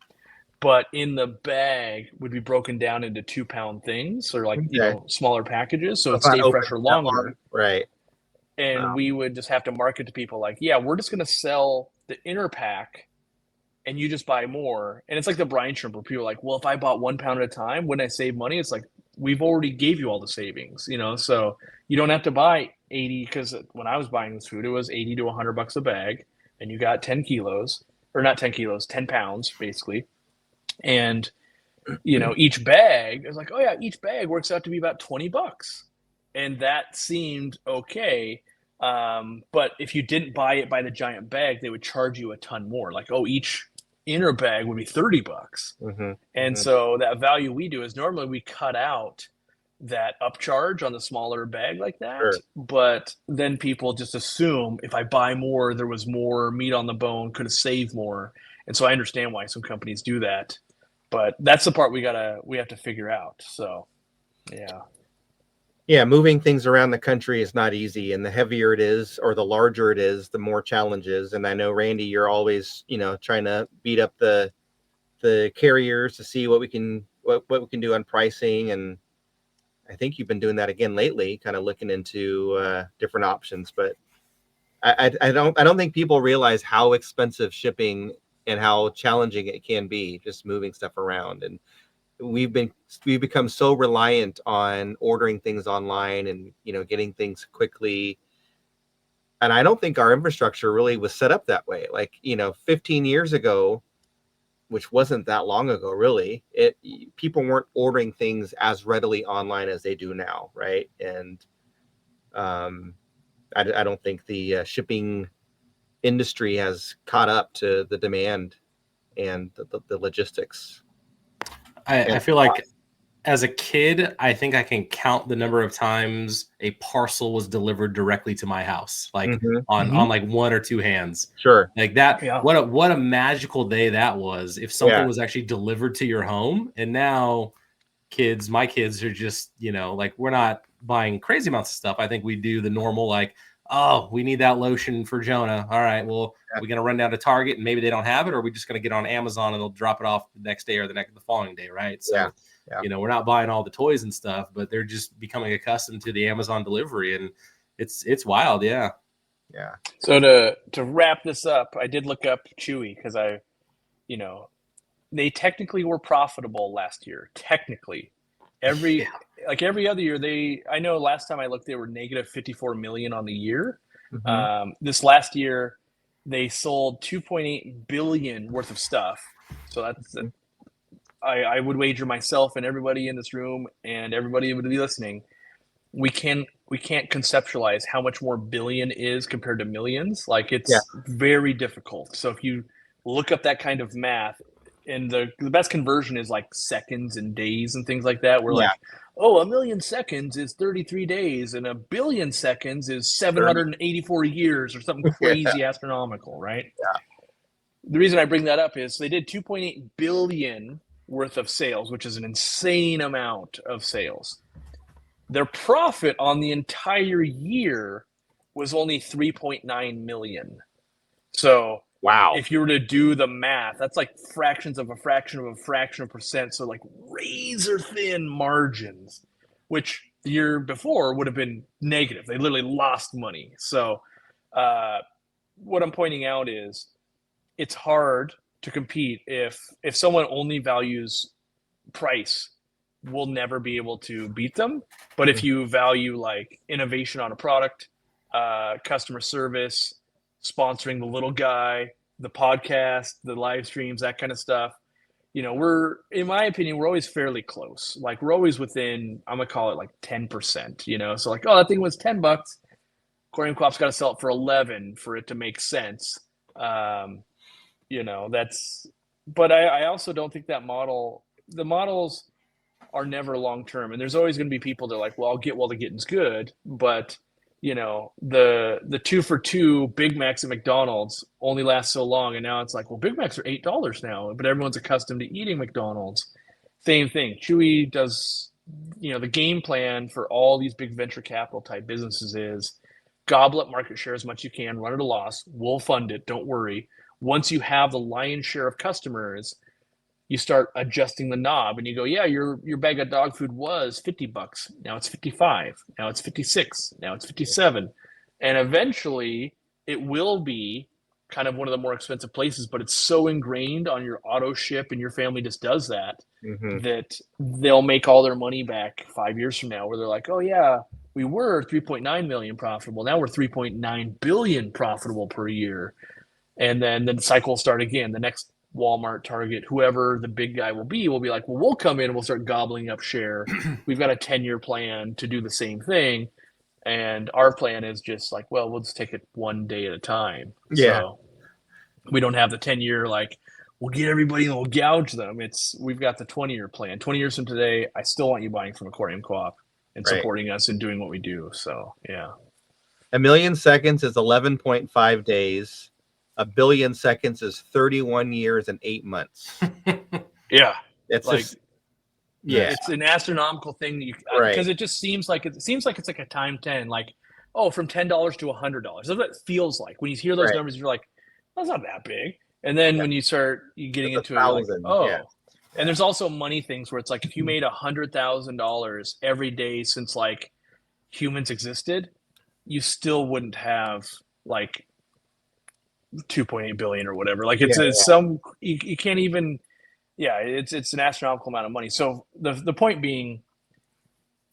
But in the bag would be broken down into 2-pound things, or like, smaller packages. So it'd stay fresher longer. Right. And we would just have to market to people like, yeah, we're just going to sell the inner pack and you just buy more. And it's like the brine shrimp where people are like, well, if I bought 1 pound at a time, wouldn't I save money? It's like, we've already gave you all the savings, so you don't have to buy 80. Because when I was buying this food, it was $80 to $100 a bag, and you got 10 kilos, or not 10 kilos, 10 pounds basically. And, each bag is like, oh yeah, each bag works out to be about $20. And that seemed okay. But if you didn't buy it by the giant bag, they would charge you a ton more. Like, each inner bag would be $30. And so that value we do is normally we cut out that upcharge on the smaller bag like that. But then people just assume if I buy more, there was more meat on the bone, could have saved more. And so I understand why some companies do that. But that's the part we have to figure out. So, yeah, moving things around the country is not easy, and the heavier it is or the larger it is, the more challenges. And I know, Randy, you're always, trying to beat up the carriers to see what we can do on pricing. And I think you've been doing that again lately, kind of looking into different options. But I don't think people realize how expensive shipping and how challenging it can be, just moving stuff around. And we've become so reliant on ordering things online and getting things quickly, and I don't think our infrastructure really was set up that way. Like 15 years ago, which wasn't that long ago really, people weren't ordering things as readily online as they do now, right? And I don't think the shipping industry has caught up to the demand and the logistics. I feel like as a kid, I think I can count the number of times a parcel was delivered directly to my house, like on like 1 or 2 hands. Sure. Like that. Yeah. What a magical day that was if something was actually delivered to your home. And now my kids are just, like, we're not buying crazy amounts of stuff. I think we do the normal, like, oh, we need that lotion for Jonah. All right, well, we're going to run down to Target and maybe they don't have it, or we're just going to get on Amazon and they'll drop it off the next day or the following day, right? So, we're not buying all the toys and stuff, but they're just becoming accustomed to the Amazon delivery, and it's wild, yeah. Yeah. So to wrap this up, I did look up Chewy because they technically were profitable last year. Technically, every other year, I know last time I looked, they were negative 54 million on the year. Mm-hmm. This last year, they sold 2.8 billion worth of stuff. So that's I would wager myself and everybody in this room and everybody who would be listening, we can't conceptualize how much more billion is compared to millions. Like it's very difficult. So if you look up that kind of math, and the best conversion is like seconds and days and things like that. We're like, oh, 1,000,000 seconds is 33 days, and 1,000,000,000 seconds is 784 years, or something crazy astronomical, right? Yeah. The reason I bring that up is they did 2.8 billion worth of sales, which is an insane amount of sales. Their profit on the entire year was only 3.9 million. So wow, if you were to do the math, that's like fractions of a fraction of a fraction of percent. So like razor thin margins, which the year before would have been negative. They literally lost money. So what I'm pointing out is it's hard to compete if someone only values price. We'll never be able to beat them. But if you value like innovation on a product, customer service, sponsoring the little guy, the podcast, the live streams, that kind of stuff, we're, in my opinion, we're always fairly close. Like we're always within, I'm gonna call it like 10%, so like, oh, that thing was $10. Aquarium Co-op's got to sell it for 11 for it to make sense. But I also don't think that the models are never long-term. And there's always going to be people that are like, well, I'll get while the getting's good. But, the 2 for $2 Big Macs at McDonald's only last so long. And now it's like, well, Big Macs are $8 now, but everyone's accustomed to eating McDonald's. Same thing. Chewy does, the game plan for all these big venture capital type businesses is gobble up market share as much as you can, run at a loss. We'll fund it. Don't worry. Once you have the lion's share of customers, you start adjusting the knob and you go, yeah, your bag of dog food was $50. Now it's 55. Now it's 56. Now it's 57. And eventually it will be kind of one of the more expensive places, but it's so ingrained on your auto ship and your family just does that, that they'll make all their money back 5 years from now, where they're like, oh yeah, we were 3.9 million profitable. Now we're 3.9 billion profitable per year. And then the cycle will start again. The next Walmart, Target, whoever the big guy will be like, well, we'll come in and we'll start gobbling up share. We've got a 10-year plan to do the same thing. And our plan is just like, well, we'll just take it one day at a time. Yeah. So we don't have the 10-year, like, we'll get everybody and we'll gouge them. We've got the 20-year plan. 20 years from today, I still want you buying from Aquarium Co-op and supporting us and doing what we do. So, yeah. 1,000,000 seconds is 11.5 days. 1 billion seconds is 31 years and 8 months. Yeah. It's like, just, yeah. It's an astronomical thing that because it just seems like it's like a time 10, like, oh, from $10 to $100. That's what it feels like. When you hear those numbers, you're like, that's not that big. And then when you start getting into it, like, oh. And there's also money things where it's like, if you made $100,000 every day since like humans existed, you still wouldn't have like 2.8 billion or whatever. Like you can't even, it's an astronomical amount of money. So the point being,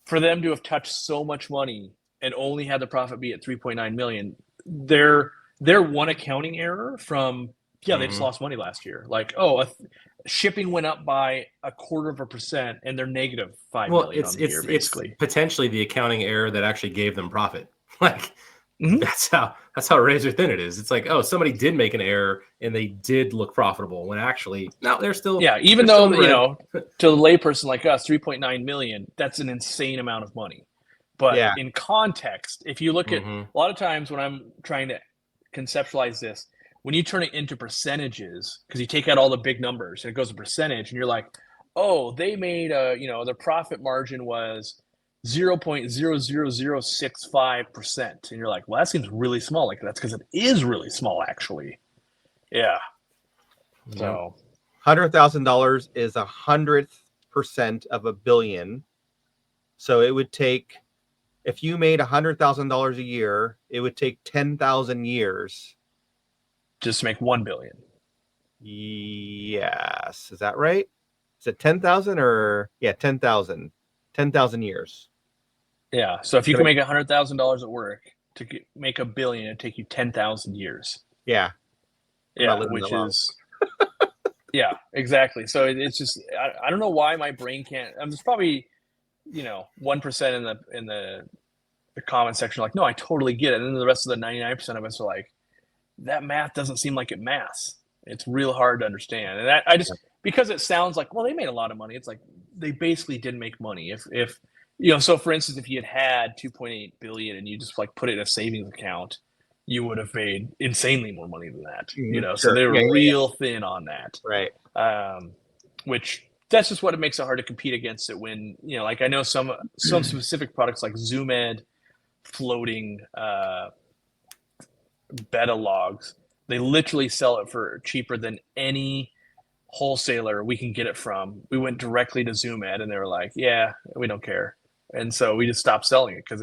for them to have touched so much money and only had the profit be at 3.9 million, their one accounting error from, they just lost money last year. Like, shipping went up by 0.25% and they're negative 5 million on the year, basically. It's potentially the accounting error that actually gave them profit. Like, that's how razor thin it is. It's like, oh, somebody did make an error and they did look profitable when actually, no, they're still. Yeah, even though, to the layperson like us, 3.9 million, that's an insane amount of money. But in context, if you look at a lot of times when I'm trying to conceptualize this, when you turn it into percentages, because you take out all the big numbers and it goes to percentage, and you're like, oh, they made their profit margin was 0.00065%. And you're like, well, that seems really small. Like, that's because it is really small, actually. Yeah. So $100,000 is 100% of a billion. So it would take, if you made $100,000 a year, it would take 10,000 years. Just to make 1 billion. Yes. Is that right? Is it 10,000 or 10,000? 10,000 years. Yeah. So if you can make $100,000 at work to make $1 billion, it'd take you 10,000 years. Yeah. Yeah, which is yeah, exactly. So it's just I don't know why my brain can't. There's probably 1% in the comment section like, no, I totally get it. And then the rest of the 99% of us are like, that math doesn't seem like it maths. It's real hard to understand. And I just because it sounds like, well, they made a lot of money. It's like they basically didn't make money. If so for instance, if you had 2.8 billion and you just like put it in a savings account, you would have made insanely more money than that. Sure. So they were real thin on that. Right. Which that's just what it makes it hard to compete against it when, like I know some specific products like ZoomEd floating beta logs, they literally sell it for cheaper than any wholesaler we can get it from. We went directly to ZoomEd and they were like, yeah, we don't care. And so we just stopped selling it because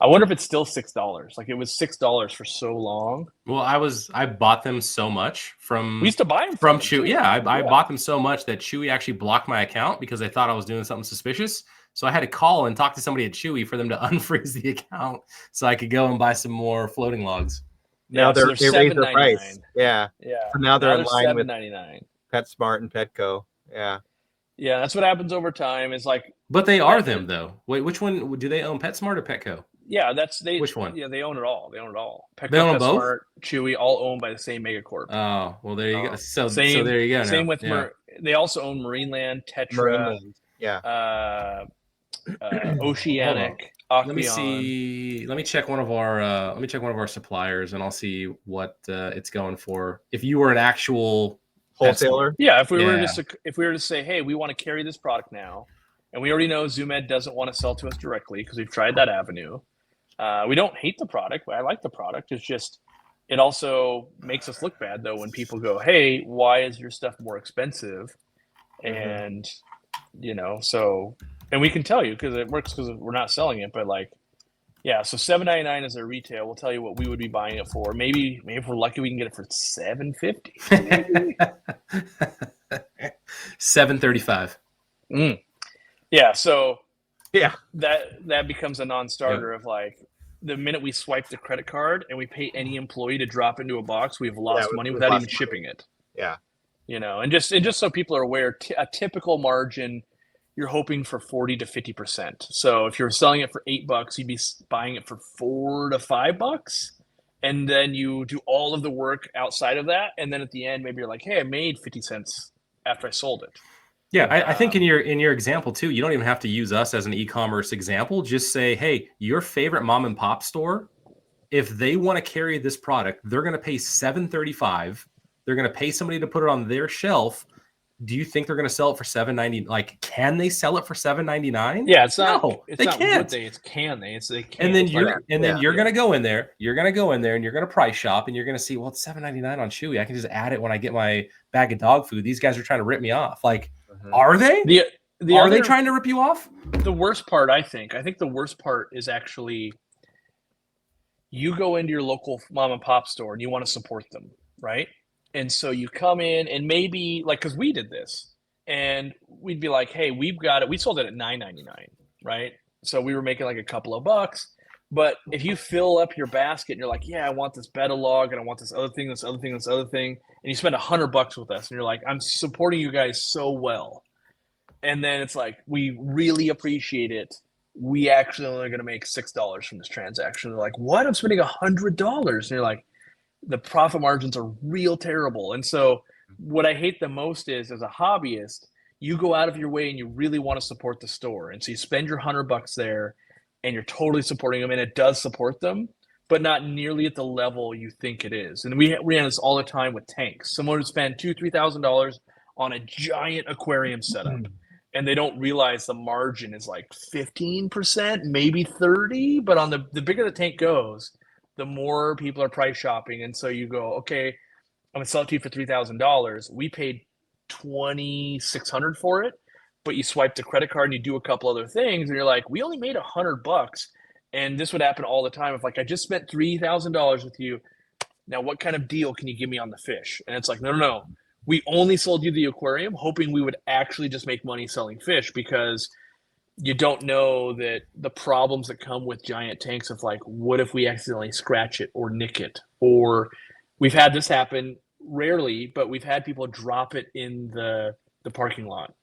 I wonder if it's still $6. Like it was $6 for so long. Well, I bought them so much from. We used to buy them from Chewy. Yeah, I bought them so much that Chewy actually blocked my account because they thought I was doing something suspicious. So I had to call and talk to somebody at Chewy for them to unfreeze the account so I could go and buy some more floating logs. Now they raised their price. Yeah. Yeah. So now they're in line with $7.99. PetSmart and Petco. Yeah. Yeah, that's what happens over time. Is like, but they are them though. Wait, which one do they own? PetSmart or Petco? Yeah, Which one? Yeah, they own it all. Petco, they own PetSmart, both? Chewy, all owned by the same megacorp. Oh, well, there you go. So there you go. Same with they also own Marineland, Tetra, Oceanic. Let me see. Let me check one of our suppliers, and I'll see what it's going for. If you were an actual wholesaler, if we were to say, hey, we want to carry this product now, and we already know ZoomEd doesn't want to sell to us directly because we've tried that avenue. We don't hate the product. I like the product. It's just it also makes us look bad though when people go, hey, why is your stuff more expensive? And and we can tell you because it works because we're not selling it, but like, yeah, so $7.99 is a retail. We'll tell you what we would be buying it for. Maybe if we're lucky, we can get it for $7.50. $7.35. Yeah, so yeah, that becomes a non-starter of like the minute we swipe the credit card and we pay any employee to drop into a box, we've lost money without even shipping it. Yeah, and just so people are aware, a typical margin, you're hoping for 40 to 50%. So if you're selling it for $8, you'd be buying it for $4 to $5, and then you do all of the work outside of that, and then at the end, maybe you're like, hey, I made 50 cents after I sold it. Yeah, I think in your example too, you don't even have to use us as an e-commerce example. Just say, hey, your favorite mom and pop store, if they want to carry this product, they're going to pay $7.35. They're going to pay somebody to put it on their shelf. Do you think they're going to sell it for $7.90? Like, can they sell it for $7.99? Yeah, it's not. No, it's they not can't. It's can they? It's they can. And then you're going to go in there. You're going to go in there and you're going to price shop and you're going to see, well, it's $7.99 on Chewy. I can just add it when I get my bag of dog food. These guys are trying to rip me off. Like, are they? Are they trying to rip you off? The worst part, I think the worst part is actually you go into your local mom and pop store and you want to support them, right? And so you come in and maybe like, cause we did this and we'd be like, hey, we've got it. We sold it at $9.99, right? So we were making like a couple of bucks, but if you fill up your basket and you're like, yeah, I want this beta log and I want this other thing, this other thing, this other thing. And you spend $100 with us and you're like, I'm supporting you guys so well. And then it's like, we really appreciate it. We actually only going to make $6 from this transaction. They're like, what? I'm spending $100. And you're like, the profit margins are real terrible. And so what I hate the most is as a hobbyist, you go out of your way and you really want to support the store. And so you spend your $100 there and you're totally supporting them and it does support them, but not nearly at the level you think it is. And we ran this all the time with tanks. Someone would spend $2,000, $3,000 on a giant aquarium setup and they don't realize the margin is like 15%, maybe 30, but on the bigger the tank goes, the more people are price shopping. And so you go, okay, I'm going to sell it to you for $3,000. We paid $2,600 for it. but you swipe the credit card and you do a couple other things, and you're like, we only made $100, and this would happen all the time. If like I just spent $3,000 with you, now what kind of deal can you give me on the fish? And it's like, no. We only sold you the aquarium, hoping we would actually just make money selling fish, because you don't know that the problems that come with giant tanks of like, what if we accidentally scratch it or nick it? Or we've had this happen rarely, but we've had people drop it in the parking lot.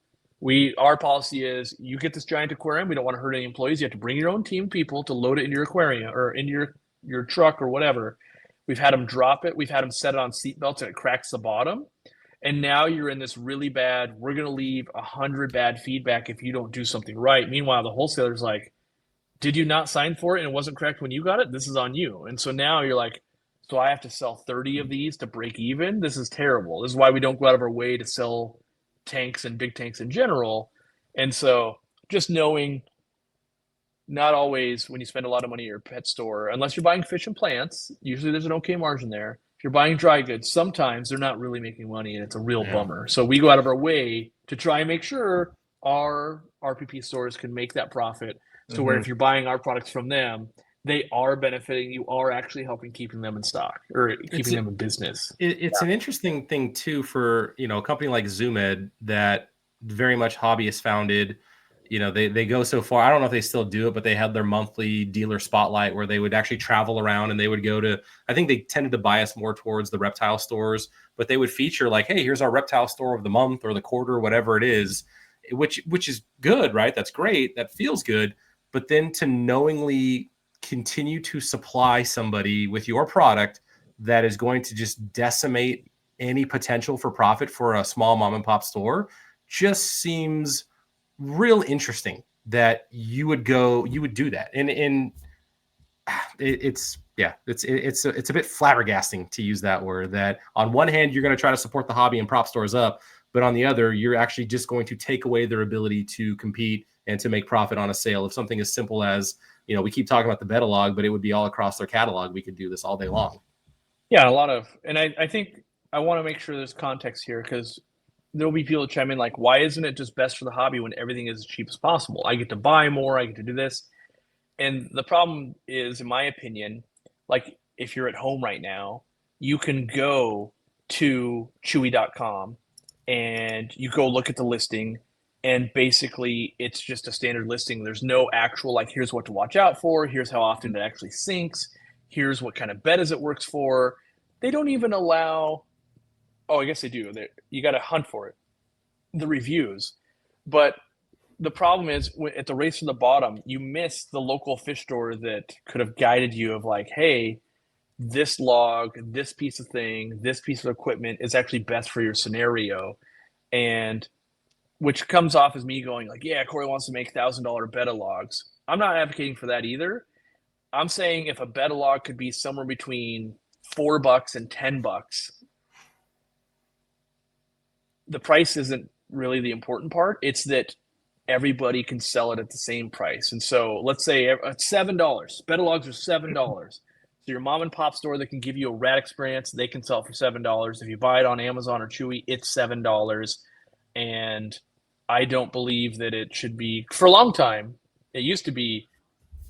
Our policy is, you get this giant aquarium, we don't want to hurt any employees. You have to bring your own team of people to load it in your aquarium or in your truck or whatever. We've had them drop it. We've had them set it on seat belts and it cracks the bottom. And now you're in this really bad, we're going to leave 100 bad feedback if you don't do something right. Meanwhile, the wholesaler's like, did you not sign for it and it wasn't correct when you got it? This is on you. And so now you're like, so I have to sell 30 of these to break even? This is terrible. This is why we don't go out of our way to sell tanks and big tanks in general. And so just knowing, not always when you spend a lot of money at your pet store, unless you're buying fish and plants, usually there's an okay margin there. If you're buying dry goods, sometimes they're not really making money and it's a real bummer. So we go out of our way to try and make sure our RPP stores can make that profit. So where if you're buying our products from them, they are benefiting. You are actually helping keeping them in stock or keeping them in business. It's an interesting thing too for, a company like ZoomEd that very much hobbyist founded. They go so far. I don't know if they still do it, but they had their monthly dealer spotlight where they would actually travel around and they would go to, I think they tended to bias more towards the reptile stores, but they would feature like, hey, here's our reptile store of the month or the quarter, whatever it is, which is good, right? That's great. That feels good. But then to knowingly continue to supply somebody with your product that is going to just decimate any potential for profit for a small mom and pop store just seems real interesting that you would do that. And it's a bit flabbergasting, to use that word, that on one hand, you're going to try to support the hobby and prop stores up, but on the other, you're actually just going to take away their ability to compete and to make profit on a sale of something as simple as, we keep talking about the Betalog, but it would be all across their catalog. We could do this all day long. Yeah, and I think I want to make sure there's context here, because there'll be people chime in like, why isn't it just best for the hobby when everything is as cheap as possible? I get to buy more, I get to do this. And the problem is, in my opinion, like if you're at home right now, you can go to chewy.com and you go look at the listing, and basically it's just a standard listing. There's no actual, like, here's what to watch out for, here's how often it actually sinks, here's what kind of betas it works for. They don't even allow, I guess they do. You got to hunt for it, the reviews. But the problem is, at the race to the bottom, you miss the local fish store that could have guided you of like, hey, this log, this piece of thing, this piece of equipment is actually best for your scenario. And which comes off as me going like, yeah, Cory wants to make $1,000 beta logs. I'm not advocating for that either. I'm saying if a beta log could be somewhere between $4 and $10, the price isn't really the important part. It's that everybody can sell it at the same price. And so let's say $7. Beta logs are $7. So your mom and pop store that can give you a rad experience, they can sell it for $7. If you buy it on Amazon or Chewy, it's $7. And I don't believe that it should be, for a long time, it used to be,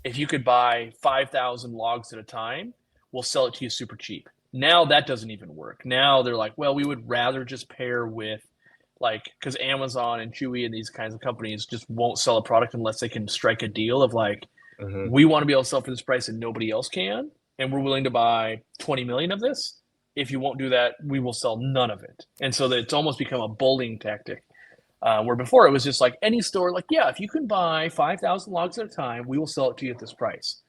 if you could buy 5,000 logs at a time, we'll sell it to you super cheap. Now that doesn't even work. Now they're like, well, we would rather just pair with, like, because Amazon and Chewy and these kinds of companies just won't sell a product unless they can strike a deal of like, we want to be able to sell for this price and nobody else can, and we're willing to buy 20 million of this. If you won't do that, we will sell none of it. And so that it's almost become a bullying tactic, where before it was just like any store, like, yeah, if you can buy 5,000 logs at a time, we will sell it to you at this price,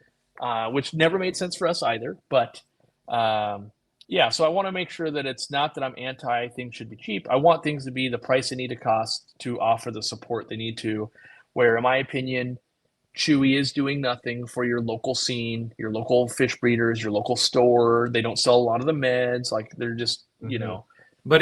which never made sense for us either. But yeah, so I want to make sure that it's not that I'm anti things should be cheap. I want things to be the price they need to cost to offer the support they need to, where in my opinion, Chewy is doing nothing for your local scene, your local fish breeders, your local store. They don't sell a lot of the meds. Like they're just, But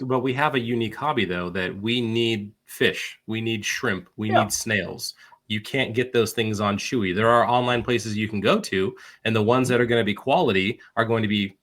but we have a unique hobby though, that we need fish, we need shrimp, we need snails. You can't get those things on Chewy. There are online places you can go to, and the ones that are going to be quality are going to be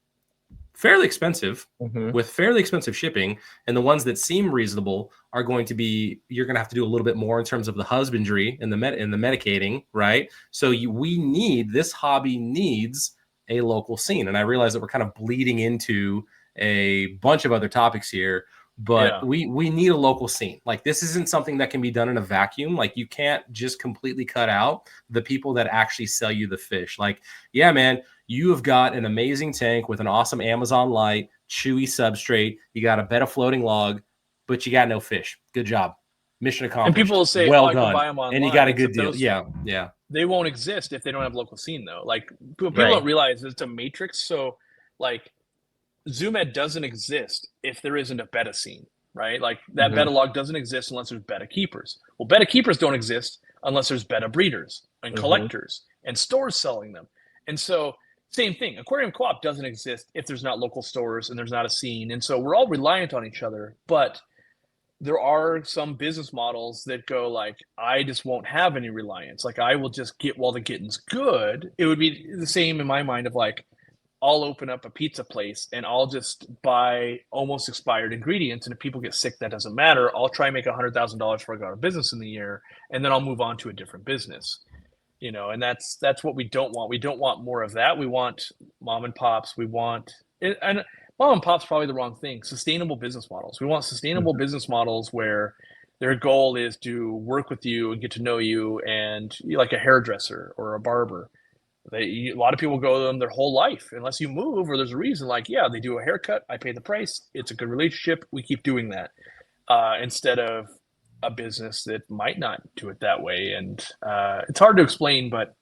fairly expensive Mhm. with fairly expensive shipping, and the ones that seem reasonable are going to be, you're going to have to do a little bit more in terms of the husbandry and the medicating, right? So this hobby needs a local scene. And I realize that we're kind of bleeding into a bunch of other topics here, but we need a local scene. Like, this isn't something that can be done in a vacuum. Like, you can't just completely cut out the people that actually sell you the fish. Like, yeah, man, you have got an amazing tank with an awesome Amazon light, chewy substrate. You got a bed of floating log, but you got no fish. Good job. Mission accomplished. And people will say, well I done. can buy them online. And you got a good deal. Yeah. They won't exist if they don't have local scene, though. Like, people don't realize it's a matrix. So, like, Zoom Ed doesn't exist if there isn't a beta scene, right? Like, that beta log doesn't exist unless there's beta keepers. Well, beta keepers don't exist unless there's beta breeders and collectors and stores selling them. And so, same thing. Aquarium Co-op doesn't exist if there's not local stores and there's not a scene. And so we're all reliant on each other. But there are some business models that go like, I just won't have any reliance. Like, I will just get while the getting's good. It would be the same in my mind of like, I'll open up a pizza place and I'll just buy almost expired ingredients. And if people get sick, that doesn't matter. I'll try and make $100,000 before I go out of business in the year. And then I'll move on to a different business. You know, and that's what we don't want. We don't want more of that. We want mom and pops. We want, and mom and pop's probably the wrong thing. Sustainable business models. We want sustainable business models where their goal is to work with you and get to know you, and like a hairdresser or a barber. A lot of people go to them their whole life unless you move or there's a reason. Like, yeah, they do a haircut. I pay the price. It's a good relationship. We keep doing that instead of a business that might not do it that way. And it's hard to explain, but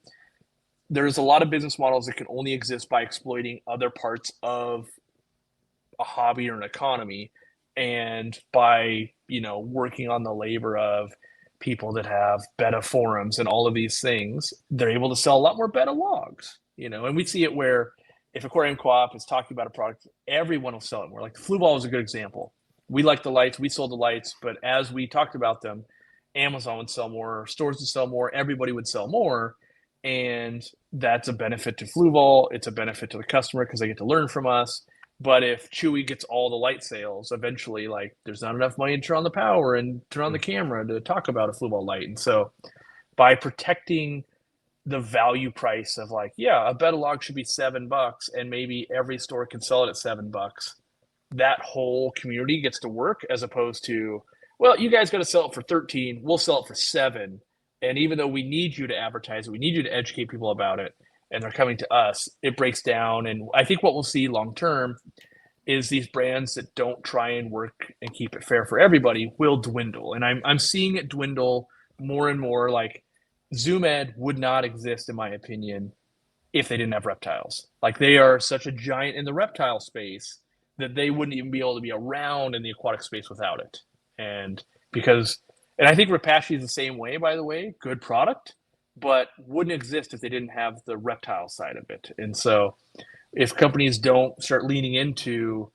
there's a lot of business models that can only exist by exploiting other parts of a hobby or an economy, and by, you know, working on the labor of people that have beta forums and all of these things. They're able to sell a lot more beta logs, you know, and we see it where if Aquarium Co-op is talking about a product, everyone will sell it more. Like the Flu Ball is a good example. We like the lights, we sold the lights, but as we talked about them, Amazon would sell more, stores would sell more, everybody would sell more. And that's a benefit to Flu Ball. It's a benefit to the customer because they get to learn from us. But if Chewy gets all the light sales, eventually, like, there's not enough money to turn on the power and turn on the camera to talk about a Flu Ball light. And so by protecting the value price of like, yeah, a beta log should be $7 and maybe every store can sell it at $7, that whole community gets to work, as opposed to, well, you guys got to sell it for 13, we'll sell it for 7. And even though we need you to advertise it, we need you to educate people about it, and they're coming to us, it breaks down. And I think what we'll see long term is these brands that don't try and work and keep it fair for everybody will dwindle. And I'm seeing it dwindle more and more. Like, Zoom Ed would not exist, in my opinion, if they didn't have reptiles. Like, they are such a giant in the reptile space that they wouldn't even be able to be around in the aquatic space without it. And I think Rapashi is the same way, by the way, good product, but wouldn't exist if they didn't have the reptile side of it. And so if companies don't start leaning into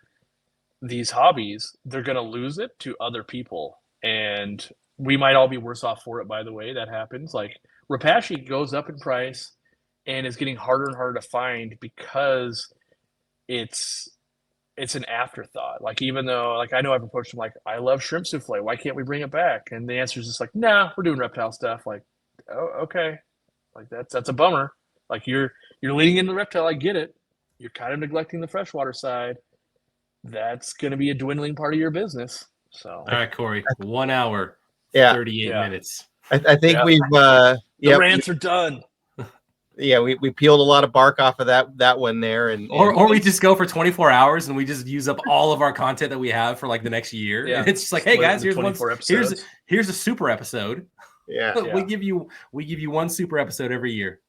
these hobbies, they're going to lose it to other people. And we might all be worse off for it, by the way. That happens. Like, Rapashi goes up in price and is getting harder and harder to find because it's an afterthought. Like, even though, like, I know I've approached them like, I love shrimp souffle, why can't we bring it back? And the answer is just like, nah, we're doing reptile stuff. Like, oh, okay. Like, that's a bummer. Like, you're leaning into the reptile. I get it. You're kind of neglecting the freshwater side. That's going to be a dwindling part of your business. So, all right, Cory, 1 hour, 38 minutes. I think we've the rants are done. Yeah, we peeled a lot of bark off of that one there, and we just go for 24 hours and we just use up all of our content that we have for like the next year. Yeah. And it's just like, hey guys, here's a super episode. Yeah. we give you one super episode every year.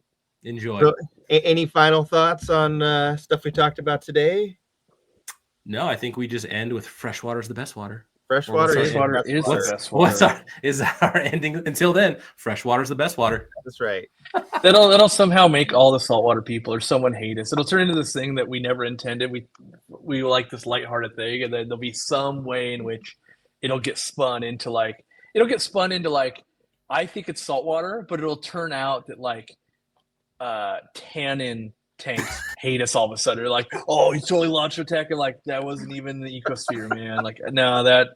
Enjoy. So, any final thoughts on stuff we talked about today? No, I think we just end with freshwater is the best water. Freshwater is the best water. Is our ending? Until then, freshwater is the best water. That's right. That'll somehow make all the saltwater people or someone hate us. It'll turn into this thing that we never intended. We like this lighthearted thing, and then there'll be some way in which it'll get spun into like I think it's saltwater, but it'll turn out that like tannin tanks hate us all of a sudden. They're like, oh, he's totally launched attack, and like that wasn't even the ecosphere, man. Like, no, that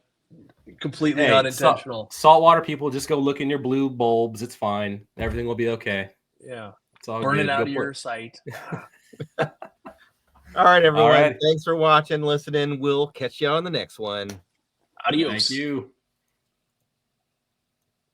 completely unintentional. Saltwater people, just go look in your blue bulbs. It's fine. Everything will be okay. Yeah, it's all burn good. it out of your sight. All right, everyone. All right. Thanks for watching, listening. We'll catch you on the next one. Adios. Thank you.